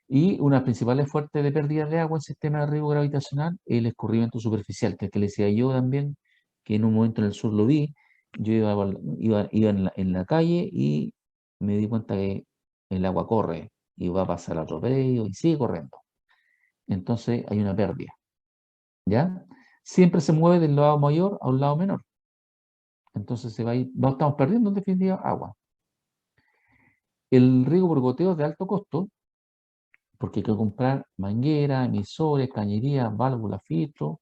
Y una principal fuente de pérdida de agua en sistema de riego gravitacional es el escurrimiento superficial, que es que le decía yo también, que en un momento en el sur lo vi. Yo iba en la calle y me di cuenta que el agua corre y va a pasar a otro predio y sigue corriendo. Entonces hay una pérdida. ¿Ya? Siempre se mueve del lado mayor a un lado menor. Entonces se va a ir, estamos perdiendo en definitiva agua. El riego por goteo es de alto costo, porque hay que comprar mangueras, emisores, cañerías, válvulas, filtros,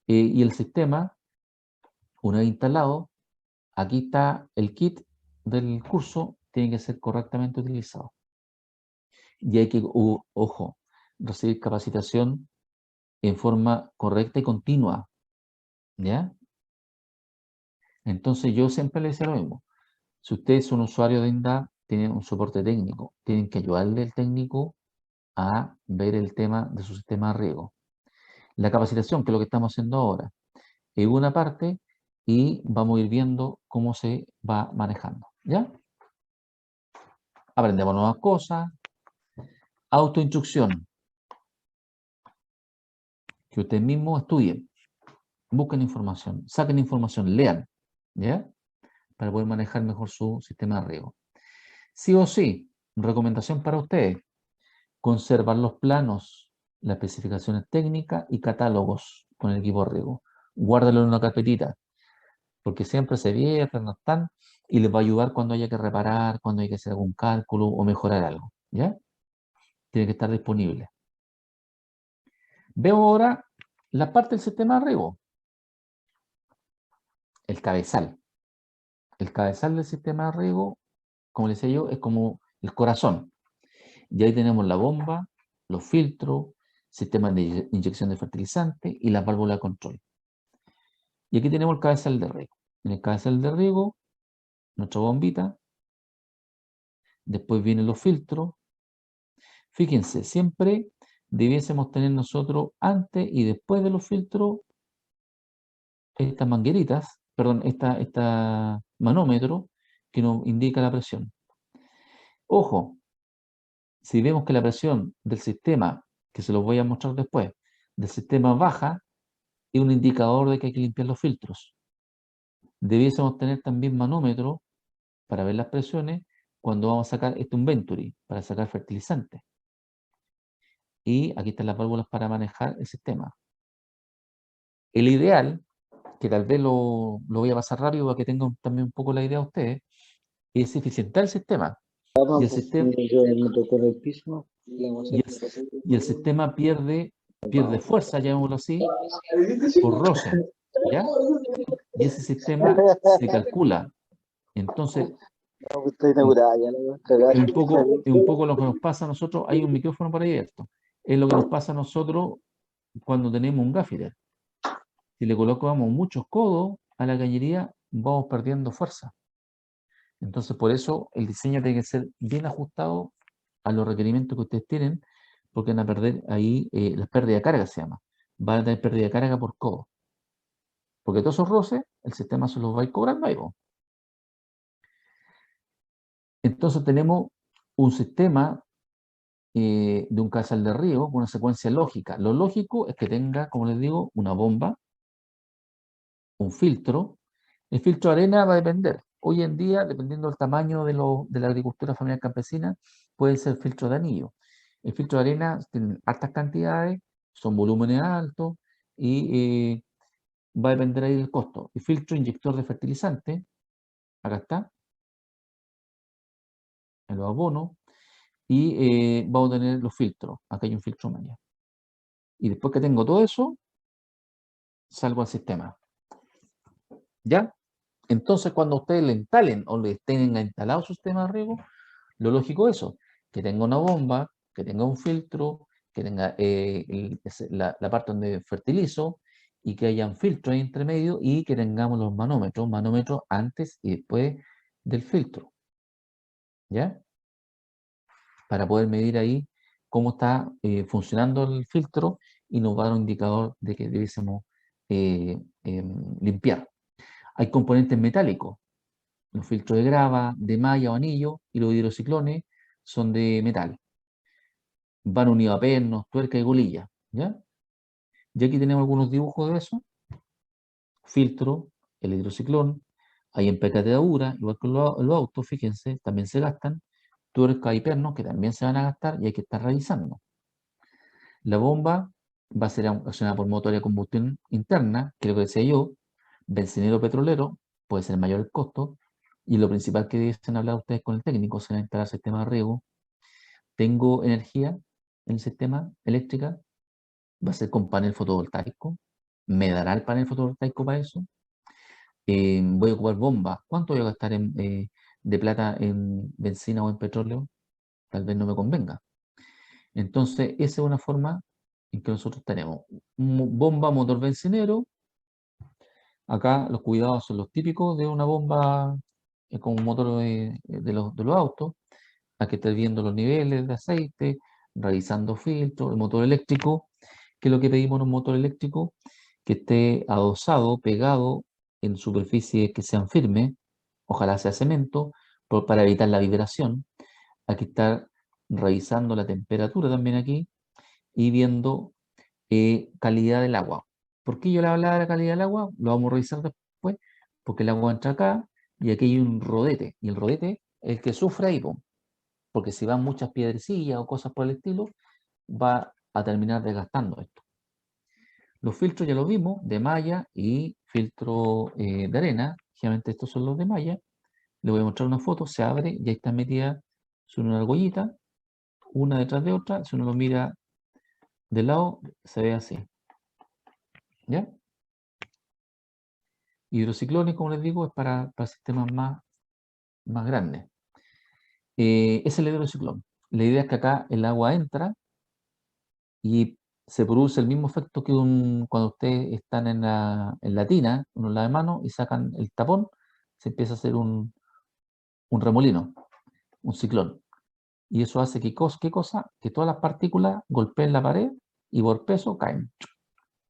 y el sistema, una vez instalado, aquí está el kit del curso, tiene que ser correctamente utilizado. Y hay que, ojo, recibir capacitación en forma correcta y continua. ¿Ya? Entonces yo siempre le decía lo mismo. Si ustedes son usuarios de INDAP, tienen un soporte técnico, tienen que ayudarle al técnico a ver el tema de su sistema de riego. La capacitación, que es lo que estamos haciendo ahora, es una parte y vamos a ir viendo cómo se va manejando. ¿Ya? Aprendemos nuevas cosas. Autoinstrucción. Que ustedes mismos estudien, busquen información, saquen información, lean, ¿ya? Para poder manejar mejor su sistema de riego. Sí o sí, recomendación para ustedes, conservar los planos, las especificaciones técnicas y catálogos con el equipo de riego. Guárdalo en una carpetita, porque siempre se pierden, no están, y les va a ayudar cuando haya que reparar, cuando haya que hacer algún cálculo o mejorar algo, ¿ya? Tiene que estar disponible. Veo ahora la parte del sistema de riego. El cabezal. El cabezal del sistema de riego, como les decía yo, es como el corazón. Y ahí tenemos la bomba, los filtros, sistemas de inyección de fertilizante y las válvulas de control. Y aquí tenemos el cabezal de riego. En el cabezal de riego, nuestra bombita. Después vienen los filtros. Fíjense, siempre debiésemos tener nosotros antes y después de los filtros estas mangueritas, perdón, esta manómetro que nos indica la presión. Ojo, si vemos que la presión del sistema, que se los voy a mostrar después, del sistema baja, es un indicador de que hay que limpiar los filtros. Debiésemos tener también manómetro para ver las presiones cuando vamos a sacar, un Venturi, para sacar fertilizantes. Y aquí están las válvulas para manejar el sistema. El ideal, que tal vez lo voy a pasar rápido para que tengan también un poco la idea ustedes, es eficientar el sistema. Y el sistema, y el sistema pierde fuerza, llamémoslo así, por roce, ¿ya? Y ese sistema se calcula. Entonces, es un poco lo que nos pasa a nosotros. Hay un micrófono por ahí abierto. Es lo que nos pasa a nosotros cuando tenemos un gaffiter. Si le colocamos muchos codos a la cañería, vamos perdiendo fuerza. Entonces, por eso el diseño tiene que ser bien ajustado a los requerimientos que ustedes tienen, porque van a perder ahí las pérdidas de carga, se llama. Van a tener pérdida de carga por codo. Porque todos esos roces, el sistema se los va a ir cobrando ahí. Entonces tenemos un sistema de un casal de río con una secuencia lógica. Lo lógico es que tenga, como les digo, una bomba, un filtro. El filtro de arena va a depender. Hoy en día, dependiendo del tamaño de la agricultura familiar campesina, puede ser filtro de anillo. El filtro de arena tiene altas cantidades, son volúmenes altos y va a depender ahí del costo. El filtro inyector de fertilizante, acá está, en los abonos, y vamos a tener los filtros. Acá hay un filtro medio. Y después que tengo todo eso, salgo al sistema. ¿Ya? Entonces, cuando ustedes le instalen o le tengan instalado su sistema de riego, lo lógico es eso, que tenga una bomba, que tenga un filtro, que tenga la parte donde fertilizo y que haya un filtro ahí entre medio y que tengamos los manómetros antes y después del filtro. ¿Ya? Para poder medir ahí cómo está funcionando el filtro y nos va a dar un indicador de que debiésemos limpiar. Hay componentes metálicos. Los filtros de grava, de malla o anillo y los hidrociclones son de metal. Van unidos a pernos, tuerca y golilla. ¿Ya? Y aquí tenemos algunos dibujos de eso. Filtro, el hidrociclón. Hay empecatadura, igual que los autos, fíjense, también se gastan. Tuerca y pernos que también se van a gastar y hay que estar revisando. La bomba va a ser accionada por motor de combustión interna, que es lo que decía yo, bencinero petrolero, puede ser mayor el costo, y lo principal que deben hablar ustedes con el técnico, se va a instalar el sistema de riego. Tengo energía en el sistema eléctrica, va a ser con panel fotovoltaico, me dará el panel fotovoltaico para eso. Voy a ocupar bombas, ¿cuánto voy a gastar de plata en benzina o en petróleo? Tal vez no me convenga. Entonces, esa es una forma en que nosotros tenemos bomba, motor bencinero. Acá los cuidados son los típicos de una bomba con un motor de los autos. Hay que estar viendo los niveles de aceite, revisando filtros, el motor eléctrico, que es lo que pedimos en un motor eléctrico, que esté adosado, pegado en superficies que sean firmes, ojalá sea cemento, para evitar la vibración. Hay que estar revisando la temperatura también aquí y viendo calidad del agua. ¿Por qué yo le hablaba de la calidad del agua? Lo vamos a revisar después, porque el agua entra acá y aquí hay un rodete, y el rodete es el que sufre ahí, porque si van muchas piedrecillas o cosas por el estilo, va a terminar desgastando esto. Los filtros ya los vimos, de malla y filtro de arena, generalmente estos son los de malla. Le voy a mostrar una foto, se abre y ahí está metida, son una argollita, una detrás de otra, si uno lo mira de lado, se ve así. ¿Ya? Hidrociclones, como les digo, es para sistemas más grandes. Es el hidrociclón. La idea es que acá el agua entra y se produce el mismo efecto que cuando ustedes están en la tina, uno la de mano y sacan el tapón, se empieza a hacer un remolino, un ciclón. Y eso hace que, ¿qué cosa? Que todas las partículas golpeen la pared y por peso caen.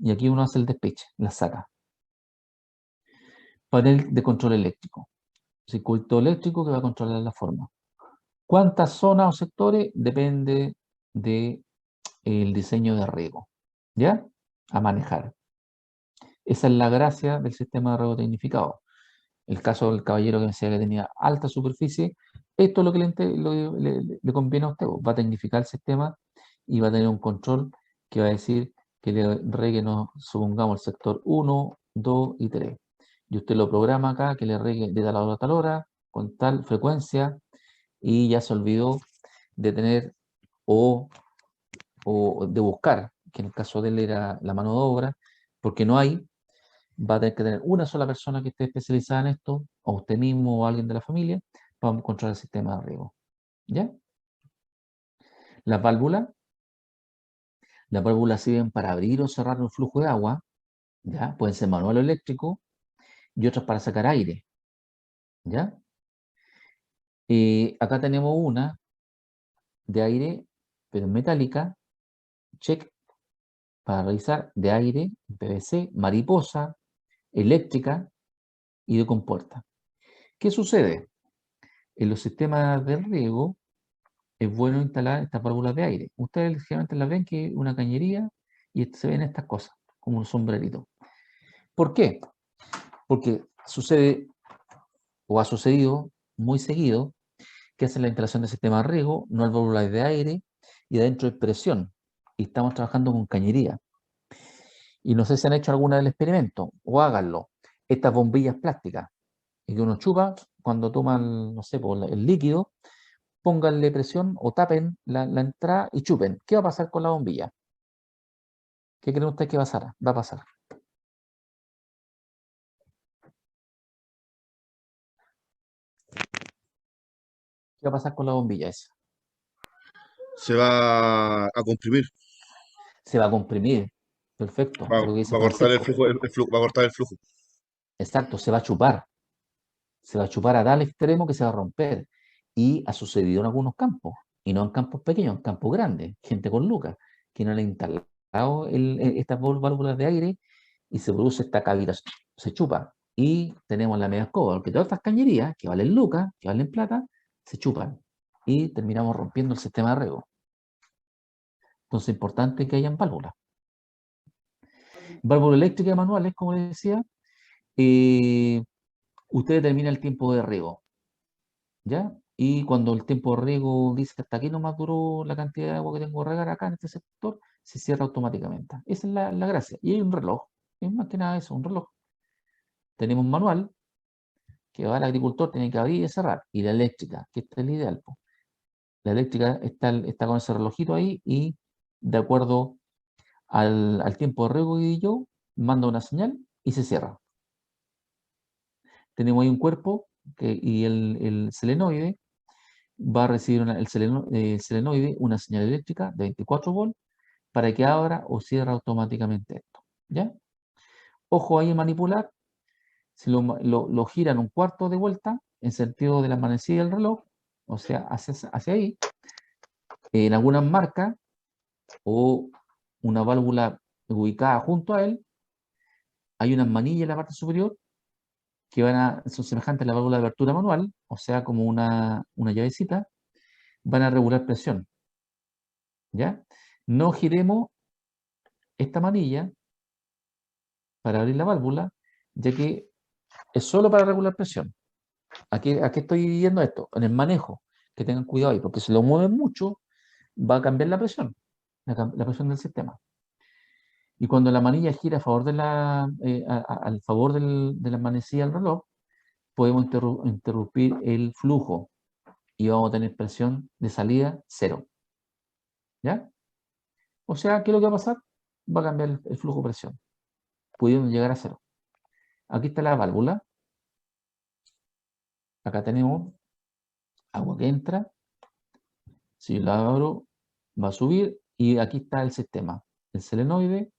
Y aquí uno hace el despeche, las saca. Panel de control eléctrico. Circuito eléctrico que va a controlar la forma. ¿Cuántas zonas o sectores? Depende del diseño de riego, ¿ya? A manejar. Esa es la gracia del sistema de riego tecnificado. El caso del caballero que me decía que tenía alta superficie, esto es lo que le conviene a usted. Va a tecnificar el sistema y va a tener un control que va a decir que le regue, supongamos, el sector 1, 2 y 3. Y usted lo programa acá, que le regue de tal hora a tal hora, con tal frecuencia, y ya se olvidó de tener o de buscar, que en el caso de él era la mano de obra, porque no hay, va a tener que tener una sola persona que esté especializada en esto, o usted mismo o alguien de la familia, para controlar el sistema de riego. ¿Ya? Las válvulas sirven para abrir o cerrar un flujo de agua, ¿ya? Pueden ser manual o eléctrico, y otras para sacar aire, ¿ya? Acá tenemos una de aire, pero metálica, check, para revisar, de aire, PVC, mariposa, eléctrica y de compuerta. ¿Qué sucede? En los sistemas de riego es bueno instalar estas válvulas de aire. Ustedes generalmente las ven que una cañería y se ven estas cosas, como un sombrerito. ¿Por qué? Porque sucede o ha sucedido muy seguido que hacen la instalación del sistema de riego, no hay válvulas de aire y adentro hay presión. Y estamos trabajando con cañería. Y no sé si han hecho alguna del experimento, o háganlo. Estas bombillas plásticas, y que uno chupa cuando toman, no sé, el líquido, pónganle presión o tapen la entrada y chupen. ¿Qué va a pasar con la bombilla? ¿Qué creen ustedes que va a pasar? ¿Qué va a pasar con la bombilla esa? Se va a comprimir, Se va a comprimir. Perfecto. va, Lo que dice va a cortar el Francisco. flujo, va a cortar el flujo. Exacto, se va a chupar. Se va a chupar a tal extremo que se va a romper. Y ha sucedido en algunos campos. Y no en campos pequeños, en campos grandes. Gente con lucas, que no le han instalado estas válvulas de aire y se produce esta cavidad. Se chupa. Y tenemos la media escoba, porque todas estas cañerías, que valen lucas, que valen plata, se chupan. Y terminamos rompiendo el sistema de riego. Entonces es importante que hayan válvulas. Válvulas eléctricas manuales, como les decía, usted determina el tiempo de riego, ¿ya? Y cuando el tiempo de riego dice hasta aquí nomás duró la cantidad de agua que tengo que regar acá en este sector, se cierra automáticamente. Esa es la gracia. Y hay un reloj, es más que nada eso, un reloj. Tenemos un manual que va al agricultor, tiene que abrir y cerrar. Y la eléctrica, que esta es la ideal, po. La eléctrica está con ese relojito ahí y de acuerdo al tiempo de riego que yo, manda una señal y se cierra. Tenemos ahí un cuerpo y el selenoide va a recibir el selenoide una señal eléctrica de 24 volts para que abra o cierre automáticamente esto. ¿Ya? Ojo ahí en manipular, si lo giran un cuarto de vuelta en sentido de la manecilla del reloj, o sea, hacia ahí, en algunas marcas o una válvula ubicada junto a él, hay unas manillas en la parte superior que son semejantes a la válvula de apertura manual, o sea, como una llavecita, van a regular presión. ¿Ya? No giremos esta manilla para abrir la válvula, ya que es solo para regular presión. ¿A qué estoy viendo esto? En el manejo, que tengan cuidado ahí, porque si lo mueven mucho, va a cambiar la presión del sistema. Y cuando la manilla gira a favor al favor de la manecilla del reloj, podemos interrumpir el flujo y vamos a tener presión de salida 0. ¿Ya? O sea, ¿qué es lo que va a pasar? Va a cambiar el flujo de presión, pudiendo llegar a 0. Aquí está la válvula. Acá tenemos agua que entra. Si yo la abro, va a subir. Y aquí está el sistema. El selenoide,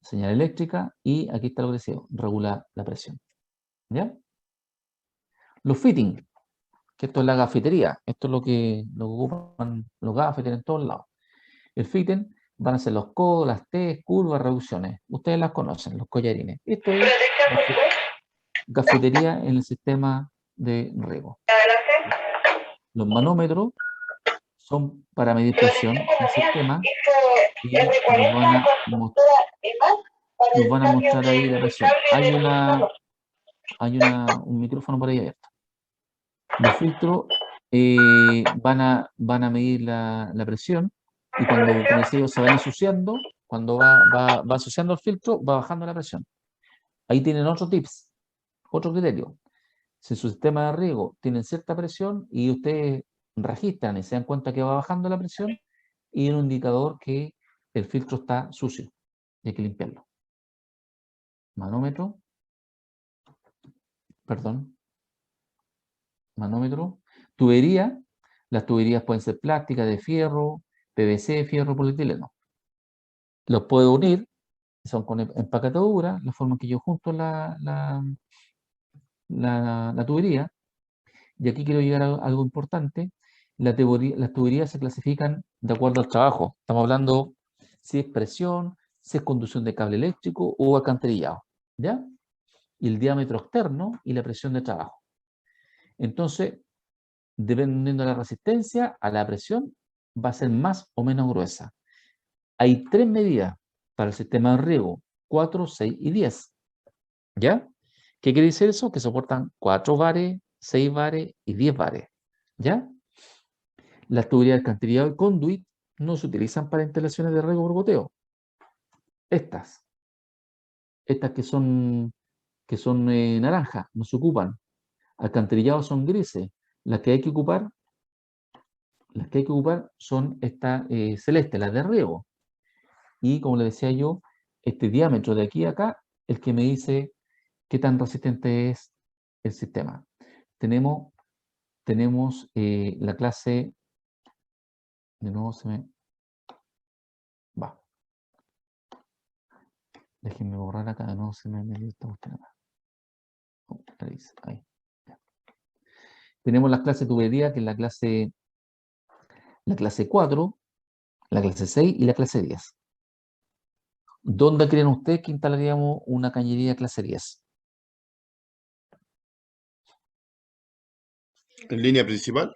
señal eléctrica. Y aquí está lo que decía, regula la presión. ¿Ya? Los fittings, que esto es la gafitería. Esto es lo que ocupan los gafetes en todos lados. El fitting van a ser los codos, las T, curvas, reducciones. Ustedes las conocen, los collarines. Esto es gafetería en el sistema de riego. Los manómetros son para medir presión del sistema y nos van a mostrar ahí la presión. hay un micrófono por ahí abierto. Los filtros van a medir la presión y cuando, como decía yo, se van ensuciando, cuando va ensuciando el filtro, va bajando la presión. Ahí tienen otro tips, otro criterio. Si su sistema de riego tiene cierta presión y ustedes registran y se dan cuenta que va bajando la presión, y un indicador que el filtro está sucio y hay que limpiarlo. Manómetro, perdón, manómetro, tubería, las tuberías pueden ser plásticas, de fierro, PVC, fierro, polietileno. Los puedo unir, son con empacatadura, la forma en que yo junto la tubería. Y aquí quiero llegar a algo importante. Las tuberías se clasifican de acuerdo al trabajo. Estamos hablando si es presión, si es conducción de cable eléctrico o alcantarillado, ¿ya? Y el diámetro externo y la presión de trabajo. Entonces, dependiendo de la resistencia a la presión, va a ser más o menos gruesa. Hay 3 medidas para el sistema de riego, 4, 6 y 10. ¿Ya? ¿Qué quiere decir eso? Que soportan 4 bares, 6 bares y 10 bares. ¿Ya? Las tuberías de alcantarillado y conduit no se utilizan para instalaciones de riego por goteo. Estas que son naranjas, no se ocupan. Alcantarillados son grises. Las que hay que ocupar son estas celestes, las de riego. Y como le decía yo, este diámetro de aquí a acá, el que me dice qué tan resistente es el sistema. Tenemos la clase, de nuevo se me va. Déjenme borrar acá, de nuevo se me metió esta cuestión acá. Ahí. Tenemos las clases de tubería, que es la clase 4, la clase 6 y la clase 10. ¿Dónde creen ustedes que instalaríamos una cañería clase 10? ¿En línea principal?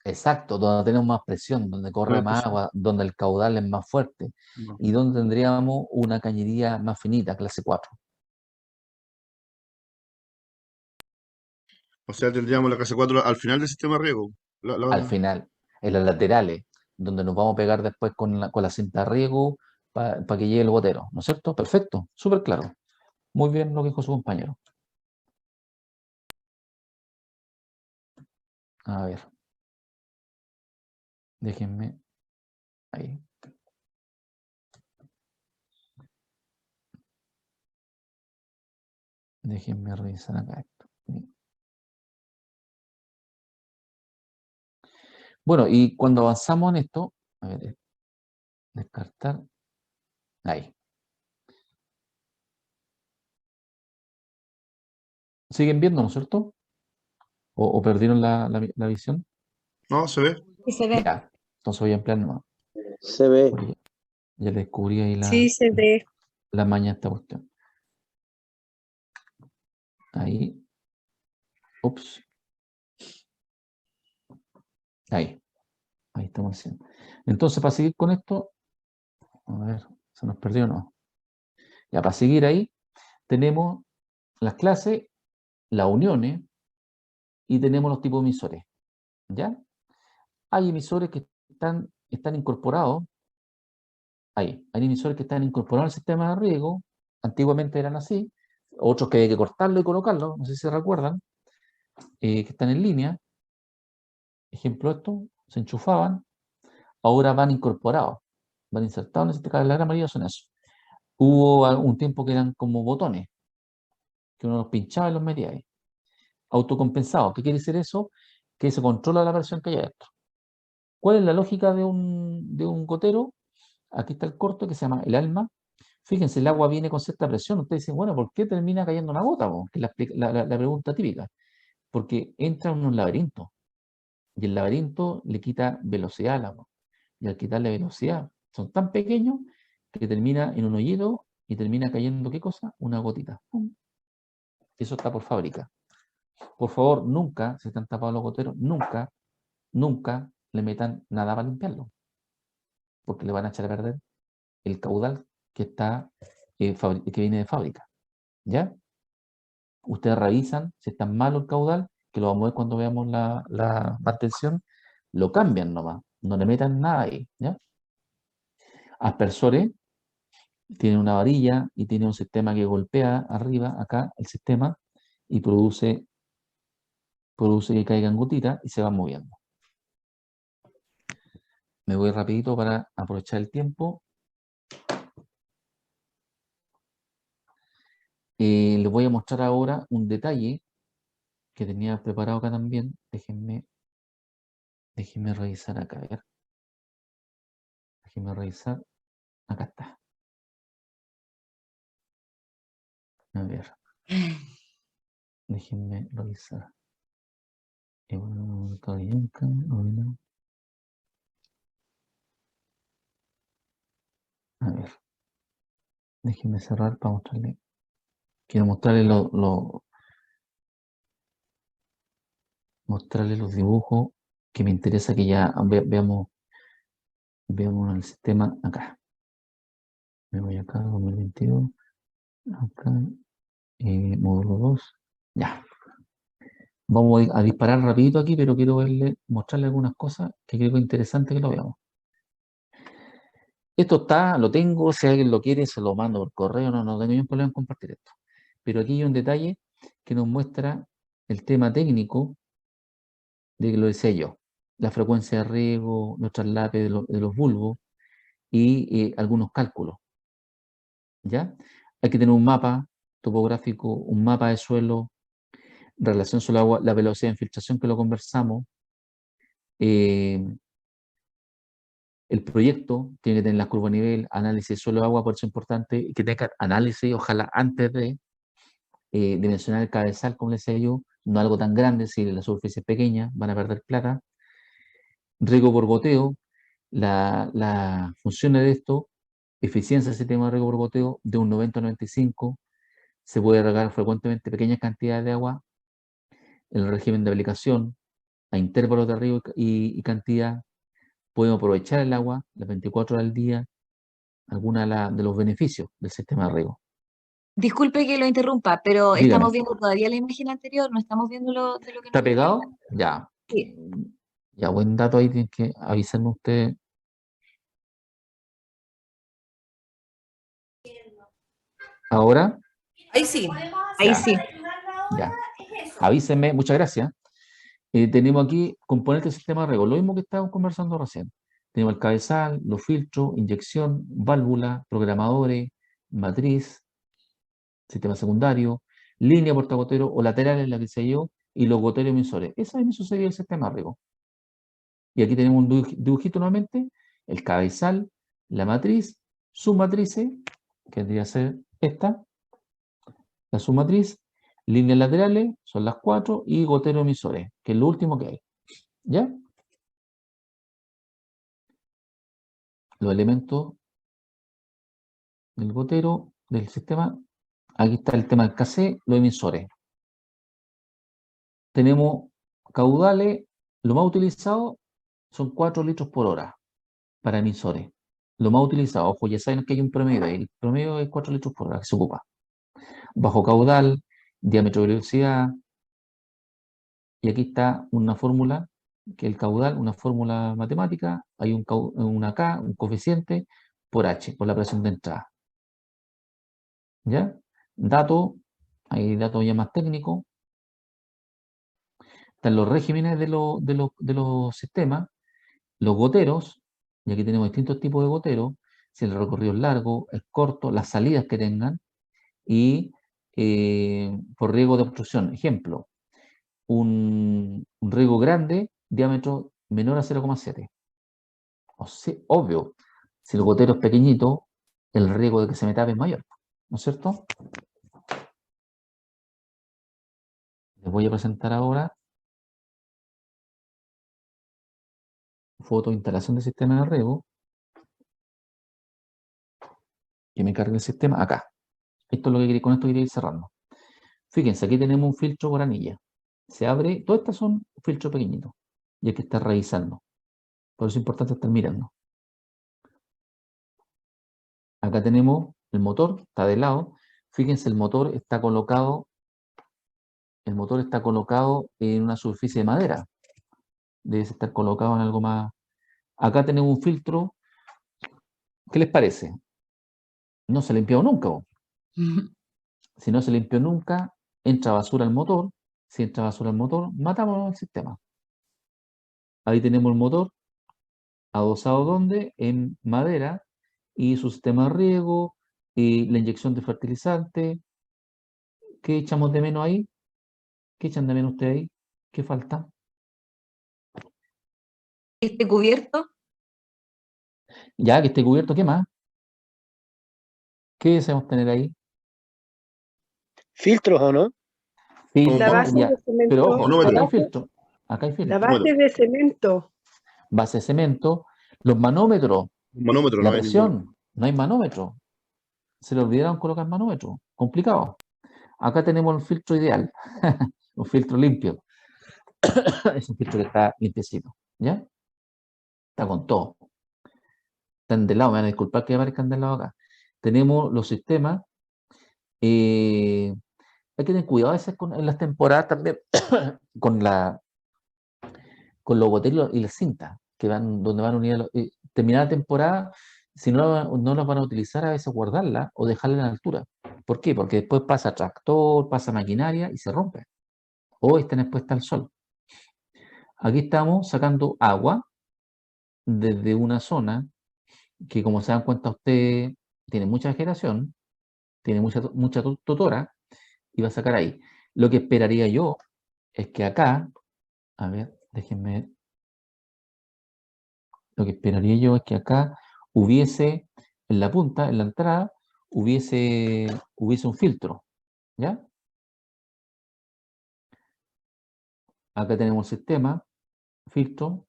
Exacto, donde tenemos más presión, donde corre más Presión. agua, donde el caudal es más fuerte No. y donde tendríamos una cañería más finita, clase 4. O sea, tendríamos la clase 4 al final del sistema de riego. Al final, en las laterales, donde nos vamos a pegar después con la cinta de riego para que llegue el gotero, ¿no es cierto? Perfecto, súper claro. Muy bien lo que dijo su compañero. A ver. Déjenme ahí. Déjenme revisar acá esto. Bueno, y cuando avanzamos en esto, a ver, descartar. Ahí. ¿Siguen viendo, no es cierto? ¿O perdieron la visión? No, se ve. Sí se ve. Ya, entonces voy a ampliar nomás. Se ve. Porque ya le descubrí ahí Sí se ve. la maña de esta cuestión. Ahí. Ups. Ahí. Ahí estamos haciendo. Entonces, para seguir con esto, a ver, ¿se nos perdió o no? Ya, para seguir ahí, tenemos las clases, las uniones y tenemos los tipos de emisores. ¿Ya? Hay emisores que están incorporados. Hay emisores que están incorporados al sistema de riego. Antiguamente eran así. Otros que hay que cortarlo y colocarlo. No sé si se recuerdan. Que están en línea. Ejemplo esto. Se enchufaban. Ahora van incorporados. Van insertados en este caso. La gran mayoría son eso. Hubo un tiempo que eran como botones. Que uno los pinchaba y los metía ahí. Autocompensado. ¿Qué quiere decir eso? Que se controla la presión que hay adentro. ¿Cuál es la lógica de un gotero? Aquí está el corto que se llama el alma. Fíjense, el agua viene con cierta presión. Ustedes dicen, bueno, ¿por qué termina cayendo una gota? Que es la pregunta típica. Porque entra en un laberinto. Y el laberinto le quita velocidad al agua. Y al quitarle velocidad, son tan pequeños que termina en un hoyito y termina cayendo, ¿qué cosa? Una gotita. ¡Pum! Eso está por fábrica. Por favor, nunca, si están tapados los goteros, nunca le metan nada para limpiarlo. Porque le van a echar a perder el caudal que está que viene de fábrica. ¿Ya? Ustedes revisan si está malo el caudal, que lo vamos a ver cuando veamos la mantención, lo cambian nomás, no le metan nada ahí, ¿ya? Aspersores, tiene una varilla y tiene un sistema que golpea arriba, acá, el sistema, y produce que caigan gotitas y se van moviendo. Me voy rapidito para aprovechar el tiempo. Les voy a mostrar ahora un detalle que tenía preparado acá también. Déjenme revisar acá, a ver. Déjenme revisar. Acá está. A ver. Déjenme revisar. A ver. Déjenme cerrar para mostrarle. Quiero mostrarle mostrarle los dibujos que me interesa que ya veamos el sistema acá. Me voy acá, 2022. Acá. Módulo 2. Ya. Vamos a disparar rapidito aquí, pero quiero mostrarle algunas cosas que creo que es interesante que lo veamos. Esto lo tengo, si alguien lo quiere, se lo mando por correo, no tengo ningún problema en compartir esto. Pero aquí hay un detalle que nos muestra el tema técnico de que lo decía yo. La frecuencia de riego, los traslape de los bulbos y algunos cálculos. ¿Ya? Hay que tener un mapa topográfico, un mapa de suelo, relación suelo-agua, la velocidad de infiltración que lo conversamos. El proyecto tiene que tener la curva a nivel, análisis de suelo-agua, por eso es importante que tenga análisis, ojalá antes de dimensionar el cabezal, como les decía yo, no algo tan grande, si la superficie es pequeña, van a perder plata. Riego por goteo, las funciones de esto, eficiencia del sistema de riego por goteo de un 90 a 95, se puede regar frecuentemente pequeñas cantidades de agua, el régimen de aplicación, a intervalos de riego y cantidad, podemos aprovechar el agua las 24 horas al día, algunos de los beneficios del sistema de riego. Disculpe que lo interrumpa, pero Dígame. estamos viendo todavía la imagen anterior, no estamos viendo de lo que ¿Está nos pegado? Ya. Sí. Ya, buen dato ahí, tienen que avisarme ustedes. ¿Ahora? Ahí sí. Ahí Ya. sí. Ya. Avísenme, muchas gracias. Tenemos aquí componentes del sistema de riego, lo mismo que estábamos conversando recién. Tenemos el cabezal, los filtros, inyección, válvula, programadores, matriz, sistema secundario, línea portagotero o laterales, la que se yo, y los goteros emisores. Eso mismo sucedió en el sistema de riego. Y aquí tenemos un dibujito nuevamente, el cabezal, la matriz, submatrices, que tendría que ser esta, la submatriz, líneas laterales, son las 4, y goteros emisores, que es lo último que hay. ¿Ya? Los elementos del gotero, del sistema. Aquí está el tema del KC, los emisores. Tenemos caudales, lo más utilizado son 4 litros por hora para emisores. Lo más utilizado, ojo, ya saben que hay un promedio ahí. El promedio es 4 litros por hora que se ocupa. Bajo caudal, diámetro de velocidad. Y aquí está una fórmula, que el caudal, una fórmula matemática, hay una K, un coeficiente, por H, por la presión de entrada. ¿Ya? Datos, hay datos ya más técnicos. Están los regímenes de los sistemas, los goteros, y aquí tenemos distintos tipos de goteros, si el recorrido es largo, es corto, las salidas que tengan, y por riego de obstrucción. Ejemplo, un riego grande, diámetro menor a 0,7. Obvio, si el gotero es pequeñito, el riesgo de que se me tape es mayor, ¿no es cierto? Les voy a presentar ahora foto de instalación del sistema de riego. Que me cargue el sistema acá. Esto es lo que quería, con esto quería ir cerrando. Fíjense, aquí tenemos un filtro por anilla. Se abre, todas estas son filtros pequeñitos. Y hay que estar revisando. Por eso es importante estar mirando. Acá tenemos el motor, está de lado. Fíjense, el motor está colocado el motor está colocado en una superficie de madera. Debe estar colocado en algo más. Acá tenemos un filtro. ¿Qué les parece? No se limpió nunca. Si no se limpió nunca, entra basura al motor. Si entra basura al motor, matamos el sistema. Ahí tenemos el motor adosado donde en madera y su sistema de riego y la inyección de fertilizante. ¿Qué echamos de menos ahí? ¿Qué echan de menos ustedes ahí? ¿Qué falta? Este cubierto, Ya que esté cubierto, ¿qué más? ¿Qué deseamos tener ahí? ¿Filtros o no? Sí, Un La base ya. de Pero cemento, ojo, la acá hay manómetro. base, filtro. Acá hay la filtro. base de cemento. Base de cemento. Los manómetros, Un manómetro, la no hay ninguno. presión. No hay manómetro. Se le olvidaron colocar manómetro. Complicado. Acá tenemos el filtro ideal. Un filtro limpio. Es un filtro que está limpiecito. ¿Ya? Está con todo. Están de lado. Me van a disculpar que aparezcan de lado acá. Tenemos los sistemas. Hay que tener cuidado a veces en las temporadas también con con los botellos y las cintas que van donde van unidas. Terminada la temporada, si no las van a utilizar, a veces guardarla o dejarla en altura. ¿Por qué? Porque después pasa tractor, pasa maquinaria y se rompe. O están expuestas al sol. Aquí estamos sacando agua desde una zona que, como se dan cuenta ustedes, tiene mucha vegetación, tiene mucha totora y va a sacar ahí. Lo que esperaría yo es que acá, a ver, déjenme, lo que esperaría yo es que acá hubiese, en la punta, en la entrada, hubiese un filtro, ¿ya? Acá tenemos el sistema, filtro,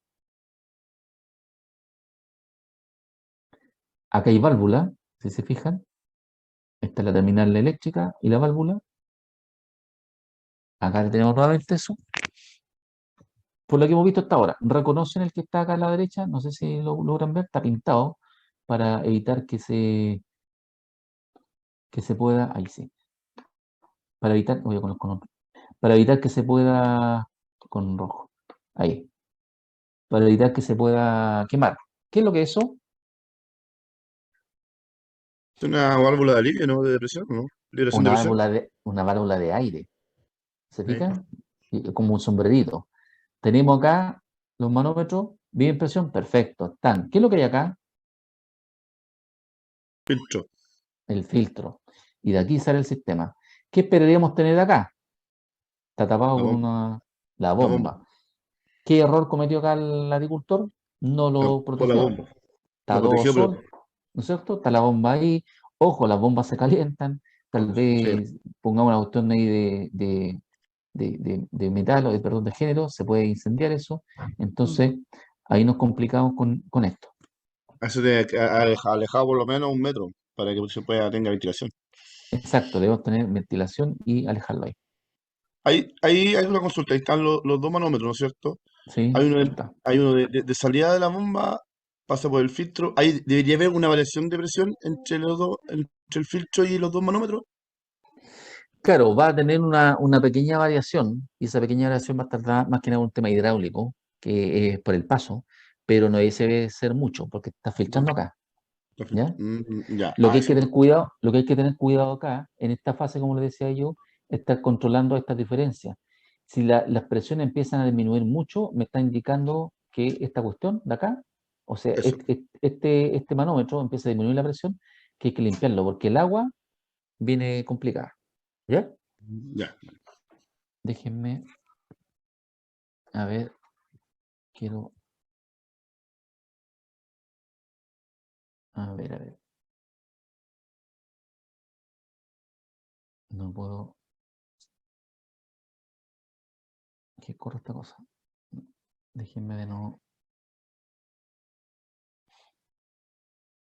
acá hay válvula, si se fijan, esta es la terminal eléctrica y la válvula, acá tenemos nuevamente eso, por lo que hemos visto hasta ahora. ¿Reconocen el que está acá a la derecha? No sé si lo logran ver, está pintado para evitar que se pueda, ahí sí, para evitar, voy a colocar con otro, para evitar que se pueda, con rojo, ahí, para evitar que se pueda quemar. ¿Qué es lo que es eso? Es una válvula de alivio, ¿no? De presión, ¿no? Liberación de presión. Una válvula de aire, ¿se Sí. fijan? Como un sombrerito. Tenemos acá los manómetros, bien presión, perfecto, están. ¿Qué es lo que hay acá? Filtro. El filtro. Y de aquí sale el sistema. ¿Qué esperaríamos tener acá? Está tapado La con bomba. la La bomba. bomba. ¿Qué error cometió acá el agricultor? No lo Tapó la protegió. bomba. Está La todo protegió, pero sol, ¿no es cierto? Está la bomba ahí. Ojo, las bombas se calientan. Tal sí. vez pongamos una cuestión ahí de metal o perdón, de género, se puede incendiar eso. Entonces, ahí nos complicamos con esto. Eso tiene que alejado por lo menos 1 metro para que se pueda tenga ventilación. Exacto, debemos tener ventilación y alejarlo ahí. Ahí hay una consulta, ahí están los dos manómetros, ¿no es cierto? ¿Sí? Hay uno, Está. hay uno de salida de la bomba, pasa por el filtro. Ahí debería haber una variación de presión entre los dos, entre el filtro y los dos manómetros. Claro, va a tener una pequeña variación, y esa pequeña variación va a tardar más que nada un tema hidráulico, que es por el paso, pero no debe ser mucho, porque está filtrando acá, ¿ya? Ya, Lo que hay eso que es tener cuidado, lo que hay que tener cuidado acá, en esta fase, como les decía yo, es estar controlando estas diferencias. Si las presiones empiezan a disminuir mucho, me está indicando que esta cuestión de acá, o sea, eso. este manómetro empieza a disminuir la presión, que hay que limpiarlo, porque el agua viene complicada. ¿Ya? Ya. Déjenme, a ver, quiero, a ver, no puedo, ¿qué corre esta cosa? Déjenme de nuevo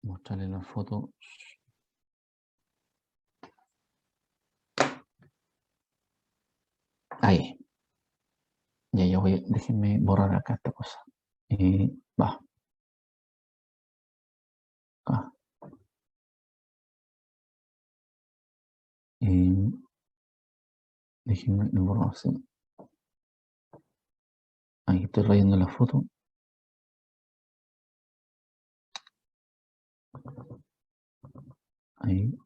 mostrarle la foto. Ahí, ya voy, déjenme borrar acá esta cosa. Va, acá. Déjenme información. Ahí estoy rayando la foto. Ahí.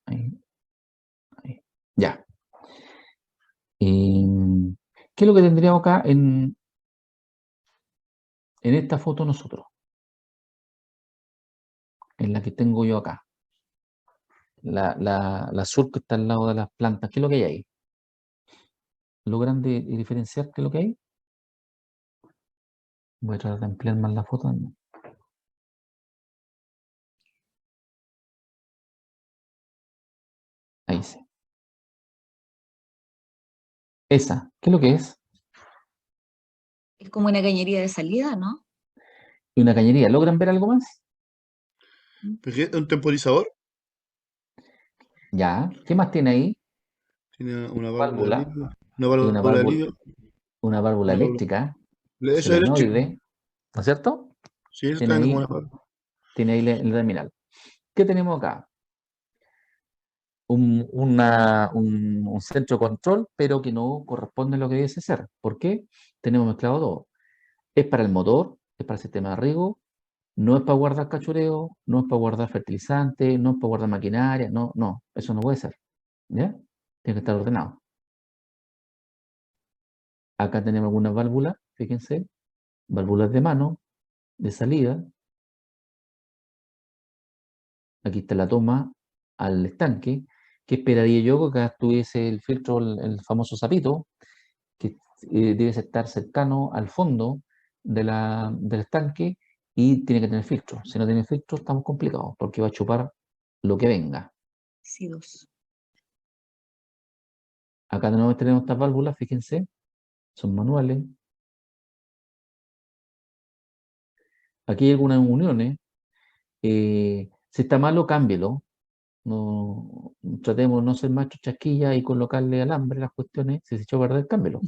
Ya. ¿Qué es lo que tendríamos acá en esta foto nosotros? En la que tengo yo acá. La azul que está al lado de las plantas. ¿Qué es lo que hay ahí? ¿Logran diferenciar qué es lo que hay? Voy a tratar de ampliar más la foto. Ahí sí. Esa, ¿qué es lo que es? Es como una cañería de salida, ¿no? Y una cañería. ¿Logran ver algo más? ¿Es un temporizador? Ya. ¿Qué más tiene ahí? Tiene una válvula de Válvula. alivio. Una Y una válvula de válvula, alivio. una válvula Una válvula. eléctrica, Eso es eléctrico. solenoide, ¿no es cierto? Sí, eso está Tiene viendo como ahí, una válvula. tiene ahí el terminal. ¿Qué tenemos acá? Un centro de control, pero que no corresponde a lo que debe ser. ¿Por qué? Tenemos mezclado todo. Es para el motor, es para el sistema de riego, no es para guardar cachureo, no es para guardar fertilizante, no es para guardar maquinaria, no, eso no puede ser. ¿Ya? Tiene que estar ordenado. Acá tenemos algunas válvulas, fíjense, válvulas de mano, de salida. Aquí está la toma al estanque. ¿Qué esperaría yo? Que acá tuviese el filtro, el famoso sapito, que debe estar cercano al fondo del estanque y tiene que tener filtro. Si no tiene filtro, estamos complicados porque va a chupar lo que venga. Sí, dos. Acá de nuevo tenemos estas válvulas, fíjense, son manuales. Aquí hay algunas uniones. Si está malo, cámbielo. No, tratemos de no ser macho chasquilla y colocarle alambre a las cuestiones. Si se echó a perder, cámbielo.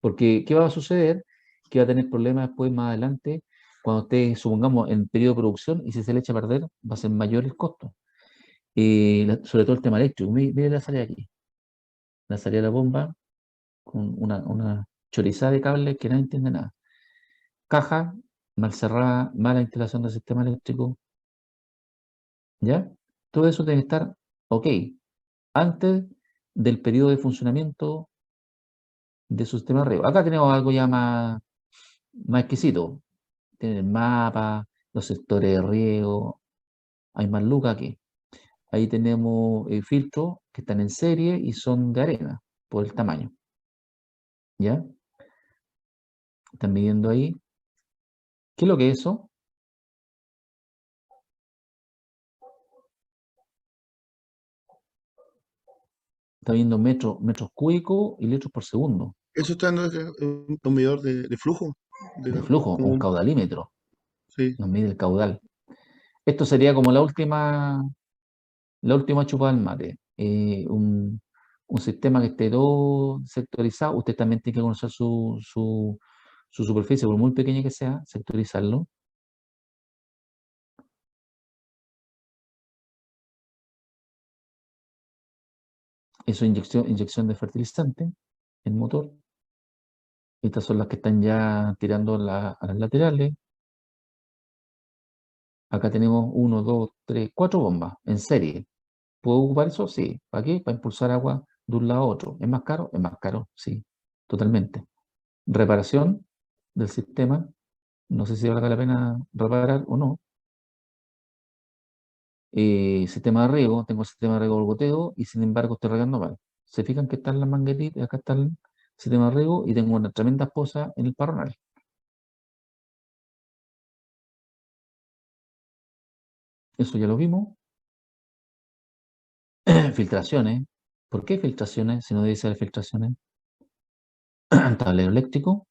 Porque, ¿qué va a suceder? Que va a tener problemas después, más adelante, cuando esté, supongamos, en periodo de producción y si se le echa a perder, va a ser mayor el costo. Sobre todo el tema eléctrico. Mire la salida aquí. La salida de la bomba con una chorizada de cables que nadie entiende nada. Caja mal cerrada, mala instalación del sistema eléctrico. ¿Ya? Todo eso tiene que estar ok antes del periodo de funcionamiento de su sistema de riego. Acá tenemos algo ya más exquisito. Tiene el mapa, los sectores de riego, hay más lucas aquí. Ahí tenemos filtros que están en serie y son de arena por el tamaño. ¿Ya? Están midiendo ahí. ¿Qué es lo que es eso? Está viendo metros cúbicos y litros por segundo Eso está en un medidor de flujo. de flujo, Como un caudalímetro. sí. Nos mide el caudal. Esto sería como la última chupada del mate. Un sistema que esté todo sectorizado. Usted también tiene que conocer su superficie, por muy pequeña que sea, sectorizarlo. Eso es inyección de fertilizante, el motor. Estas son las que están ya tirando a las laterales. Acá tenemos 1, 2, 3, 4 bombas en serie. ¿Puedo ocupar eso? Sí. ¿Para qué? Para impulsar agua de un lado a otro. ¿Es más caro? Es más caro, sí, totalmente. Reparación del sistema. No sé si vale la pena reparar o no. Sistema de riego. Tengo el sistema de riego del goteo y sin embargo estoy regando mal. ¿Se fijan que están las mangueritas? Acá está el sistema de riego y tengo una tremenda poza en el parronal. Eso ya lo vimos. Filtraciones. ¿Por qué filtraciones? Si no debe ser filtraciones. Tablero eléctrico.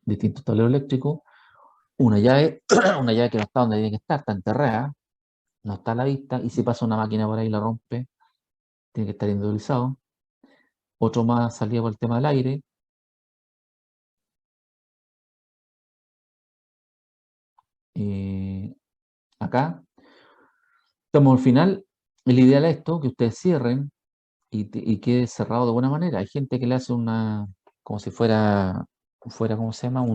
Distintos tableros eléctricos. Una llave, una llave que no está donde tiene que estar, está enterrada, no está a la vista, y si pasa una máquina por ahí y la rompe, tiene que estar individualizado. Otro más salía por el tema del aire. Acá estamos al final. El ideal es esto, que ustedes cierren y quede cerrado de buena manera. Hay gente que le hace como si fuera, ¿cómo se llama?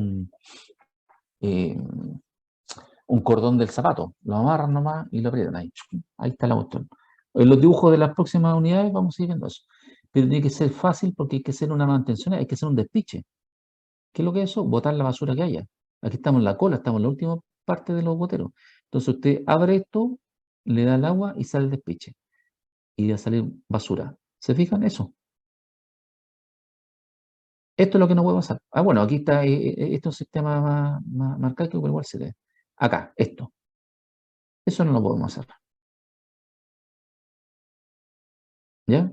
Eh, un cordón del zapato. Lo amarran nomás y lo aprietan ahí. Ahí está la cuestión. En los dibujos de las próximas unidades vamos a ir viendo eso. Pero tiene que ser fácil porque hay que hacer una mantención, hay que hacer un despiche. ¿Qué es lo que es eso? Botar la basura que haya. Aquí estamos en la cola, estamos en la última parte de los goteros. Entonces usted abre esto, le da el agua y sale el despiche. Y va a salir basura. ¿Se fijan eso? Esto es lo que no puede pasar. Ah, bueno, aquí está, este es un sistema más arcaico, pero igual se ve. Acá, esto. Eso no lo podemos hacer. ¿Ya?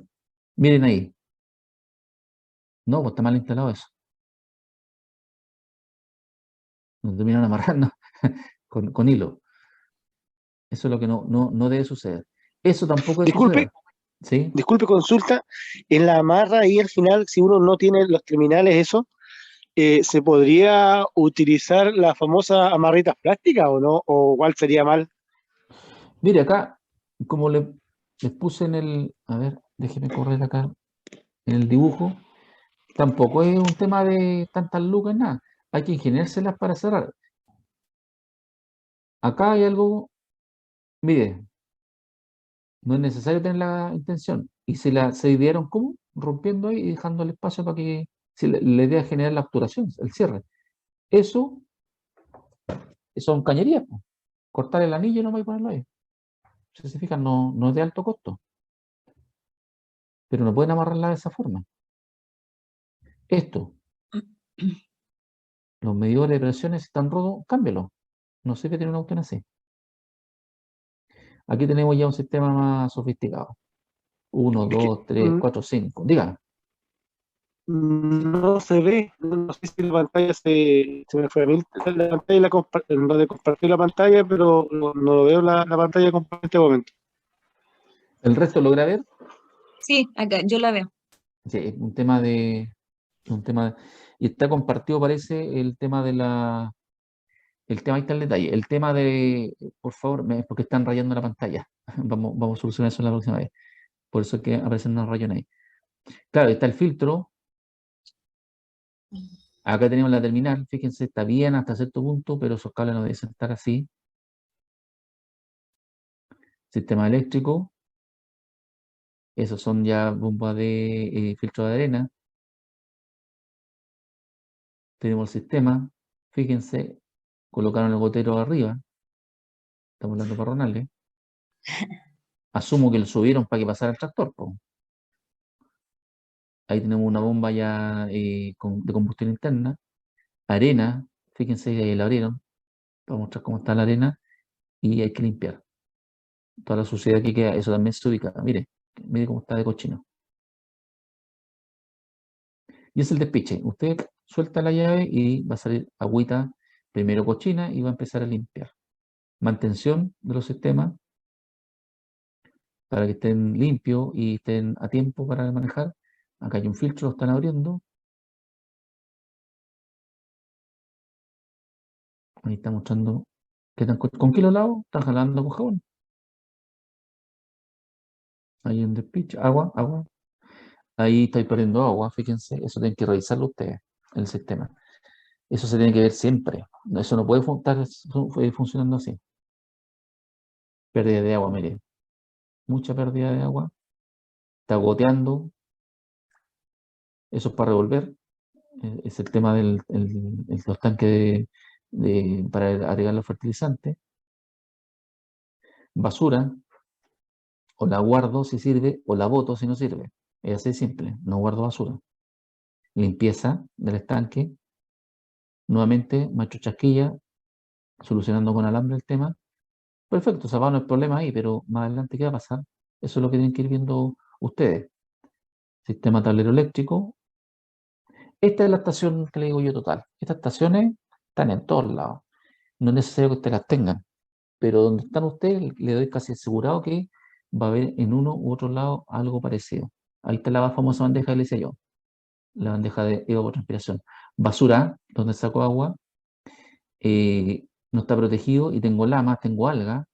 Miren ahí. No, pues está mal instalado eso. Nos terminan amarrando con hilo. Eso es lo que no debe suceder. Eso tampoco debe Disculpe, suceder. ¿Sí? disculpe, consulta. En la amarra y al final, si uno no tiene los terminales, eso, ¿se podría utilizar las famosas amarritas plásticas o no? ¿O igual sería mal? Mire, acá, como les puse a ver, déjeme correr acá en el dibujo, tampoco es un tema de tantas lucas, nada. Hay que ingeniárselas para cerrar. Acá hay algo, mire, no es necesario tener la intención. Y se idearon cómo, rompiendo ahí y dejando el espacio para que, si la idea es generar la obturación, el cierre. Eso son cañerías, po. Cortar el anillo nomás y ponerlo ahí. Si se fijan, no es de alto costo, pero no pueden amarrarla de esa forma. Esto, los medidores de presiones están rotos, cámbialo. No sé qué tiene una cuestión así. Aquí tenemos ya un sistema más sofisticado. 1, Es que 2, 3, 4, 5. Diga. no se ve, no sé si la pantalla se me fue a mí la pantalla lo de compartir la pantalla, pero no lo veo la pantalla completa en este momento. ¿El resto logra ver? Sí, acá, yo la veo. Sí, es un tema y está compartido, parece, el tema ahí está el detalle. El tema por favor, porque están rayando la pantalla. Vamos a solucionar eso la próxima vez. Por eso es que aparecen unos rayones ahí. Claro, está el filtro. Acá tenemos la terminal. Fíjense, está bien hasta cierto punto, pero esos cables no deben estar así. Sistema eléctrico. Esos son ya bombas de filtro de arena. Tenemos el sistema. Fíjense, colocaron el gotero arriba. Estamos hablando parronales. Asumo que lo subieron para que pasara el tractor, po. Ahí tenemos una bomba ya de combustión interna. Arena, fíjense que ahí la abrieron para mostrar cómo está la arena y hay que limpiar. Toda la suciedad que queda, eso también se ubica. Mire cómo está de cochino. Y es el despiche. Usted suelta la llave y va a salir agüita, primero cochina y va a empezar a limpiar. Mantención de los sistemas para que estén limpios y estén a tiempo para manejar. Acá hay un filtro, lo están abriendo. Ahí está mostrando con qué lo lavo. Están jalando con jabón. Ahí un despiche, agua. Ahí estáis perdiendo agua, fíjense. Eso tienen que revisarlo ustedes, el sistema. Eso se tiene que ver siempre. Eso no puede estar funcionando así. Pérdida de agua, mire. Mucha pérdida de agua. Está goteando. Eso es para revolver. Es el tema de los tanques para agregar los fertilizantes. Basura. O la guardo si sirve, o la boto si no sirve. Es así de simple. No guardo basura. Limpieza del estanque. Nuevamente, macho chasquilla, solucionando con alambre el tema. Perfecto, Zapata no hay problema ahí, pero más adelante, ¿qué va a pasar? Eso es lo que tienen que ir viendo ustedes. Sistema tablero eléctrico. Esta es la estación que le digo yo total. Estas estaciones están en todos lados. No es necesario que ustedes las tengan, pero donde están ustedes, le doy casi asegurado que va a haber en uno u otro lado algo parecido. Ahí está la famosa bandeja que le decía yo, la bandeja de evapotranspiración. Basura, donde saco agua, no está protegido y tengo lamas, tengo algas,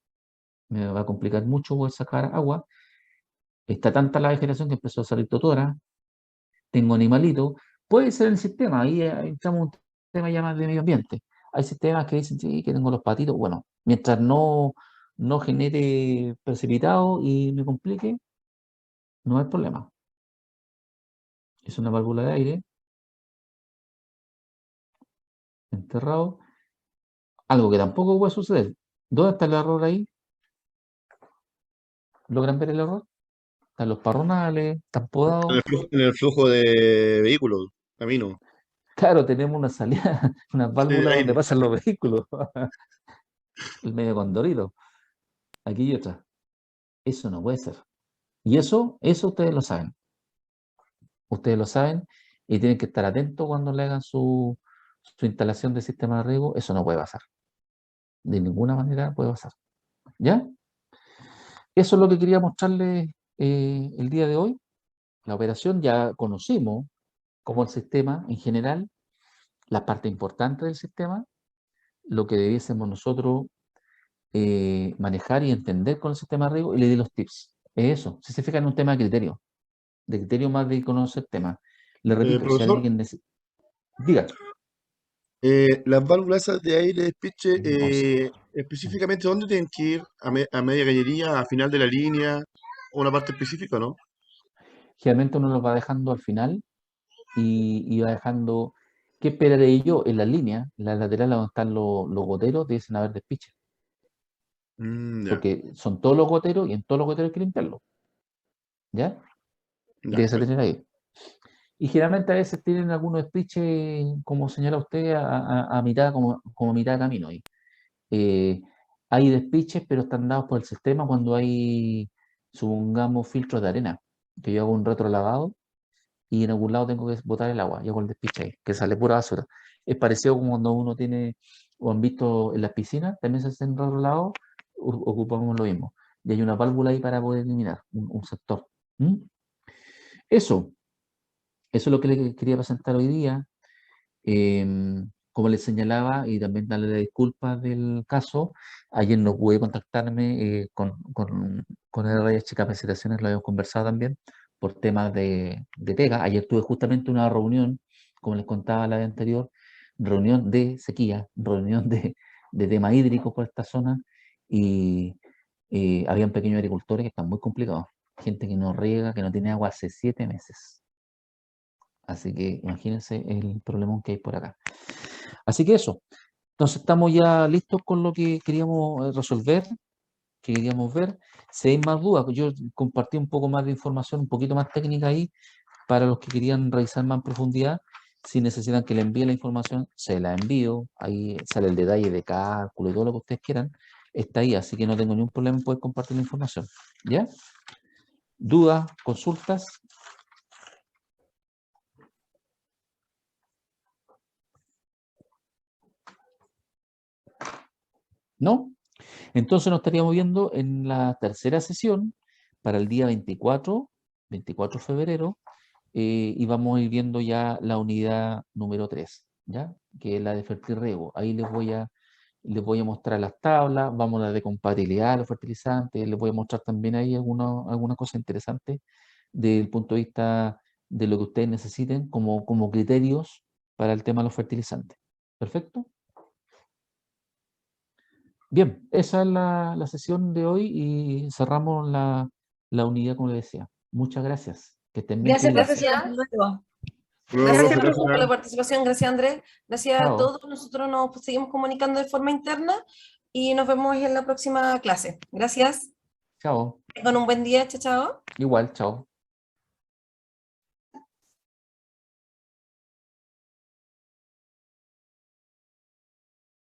me va a complicar mucho poder sacar agua. Está tanta la vegetación que empezó a salir totora, tengo animalitos, puede ser el sistema, ahí entramos en un tema ya más de medio ambiente. Hay sistemas que dicen, sí, que tengo los patitos, bueno, mientras no genere precipitado y me complique, no hay problema. Es una válvula de aire, enterrado, algo que tampoco puede suceder. ¿Dónde está el error ahí? ¿Logran ver el error? Están los parronales, están podados. En el flujo de vehículos, camino, Claro, tenemos una salida, unas sí, de válvulas donde aire. pasan los vehículos, el medio condorito. Aquí hay otra. Eso no puede ser. Y eso ustedes lo saben. Ustedes lo saben y tienen que estar atentos cuando le hagan su instalación de sistema de riego. Eso no puede pasar. De ninguna manera puede pasar. ¿Ya? Eso es lo que quería mostrarles el día de hoy. La operación ya conocimos como el sistema en general, la parte importante del sistema, lo que debiésemos nosotros manejar y entender con el sistema de riego y le di los tips. Es eso. Si se fijan en un tema de criterio más de conocer temas. Le repito, si Profesor, alguien necesita... Diga. las válvulas esas de aire de despiche, 11. específicamente, ¿dónde tienen que ir? ¿A media cañería, a final de la línea? ¿O una parte específica, no? Generalmente uno los va dejando al final y va dejando... ¿Qué esperaré yo? En la línea, en la lateral donde están los goteros, deben haber despiche. Ya, Porque son todos los goteros y en todos los goteros hay que limpiarlos. ¿Ya? ya, Debe perfecto. tener ahí. Y generalmente a veces tienen algunos despiches, como señala usted, a mitad, como a mitad de camino ahí. Eh, hay despiches, pero están dados por el sistema cuando hay, supongamos, filtros de arena, que yo hago un retrolavado y en algún lado tengo que botar el agua, y hago el despiche ahí, que sale pura basura. Es parecido como cuando uno tiene, o han visto en las piscinas, también se hacen retrolavados, ocupamos lo mismo. Y hay una válvula ahí para poder eliminar un sector. ¿Mm? Eso, eso es lo que le quería presentar hoy día. Como les señalaba, y también darle las disculpas del caso, ayer no pude contactarme con RH Capacitaciones, lo habíamos conversado también, por temas de pega. Ayer tuve justamente una reunión, como les contaba la vez anterior, reunión de sequía, reunión de tema hídrico por esta zona, y habían pequeños agricultores que están muy complicados, gente que no riega, que no tiene agua hace 7 meses. Así que imagínense el problemón que hay por acá. Así que eso. Entonces estamos ya listos con lo que queríamos resolver, que queríamos ver. Si hay más dudas, yo compartí un poco más de información, un poquito más técnica ahí, para los que querían revisar más en profundidad. Si necesitan que le envíe la información, se la envío. Ahí sale el detalle de cálculo y todo lo que ustedes quieran. Está ahí, así que no tengo ningún problema en poder compartir la información. ¿Ya? ¿Dudas? ¿Consultas? ¿No? Entonces nos estaríamos viendo en la tercera sesión para el día 24 de febrero, y vamos a ir viendo ya la unidad número 3, ¿ya? Que es la de fertirriego. Ahí les voy a mostrar las tablas, vamos a la de compatibilidad de los fertilizantes, les voy a mostrar también ahí alguna cosa interesante desde el punto de vista de lo que ustedes necesiten como criterios para el tema de los fertilizantes. ¿Perfecto? Bien, esa es la sesión de hoy y cerramos la unidad como les decía. Muchas gracias. Que estén bien, Gracias, cuídense. profesor. Hasta luego. Luego, Gracias, profe, profe, por la gracias. participación. Gracias, Andrés. Gracias a Chao. todos. Nosotros nos seguimos comunicando de forma interna y nos vemos en la próxima clase. Gracias. Chao. Tengan un buen día. Chao, chao. Igual, chao.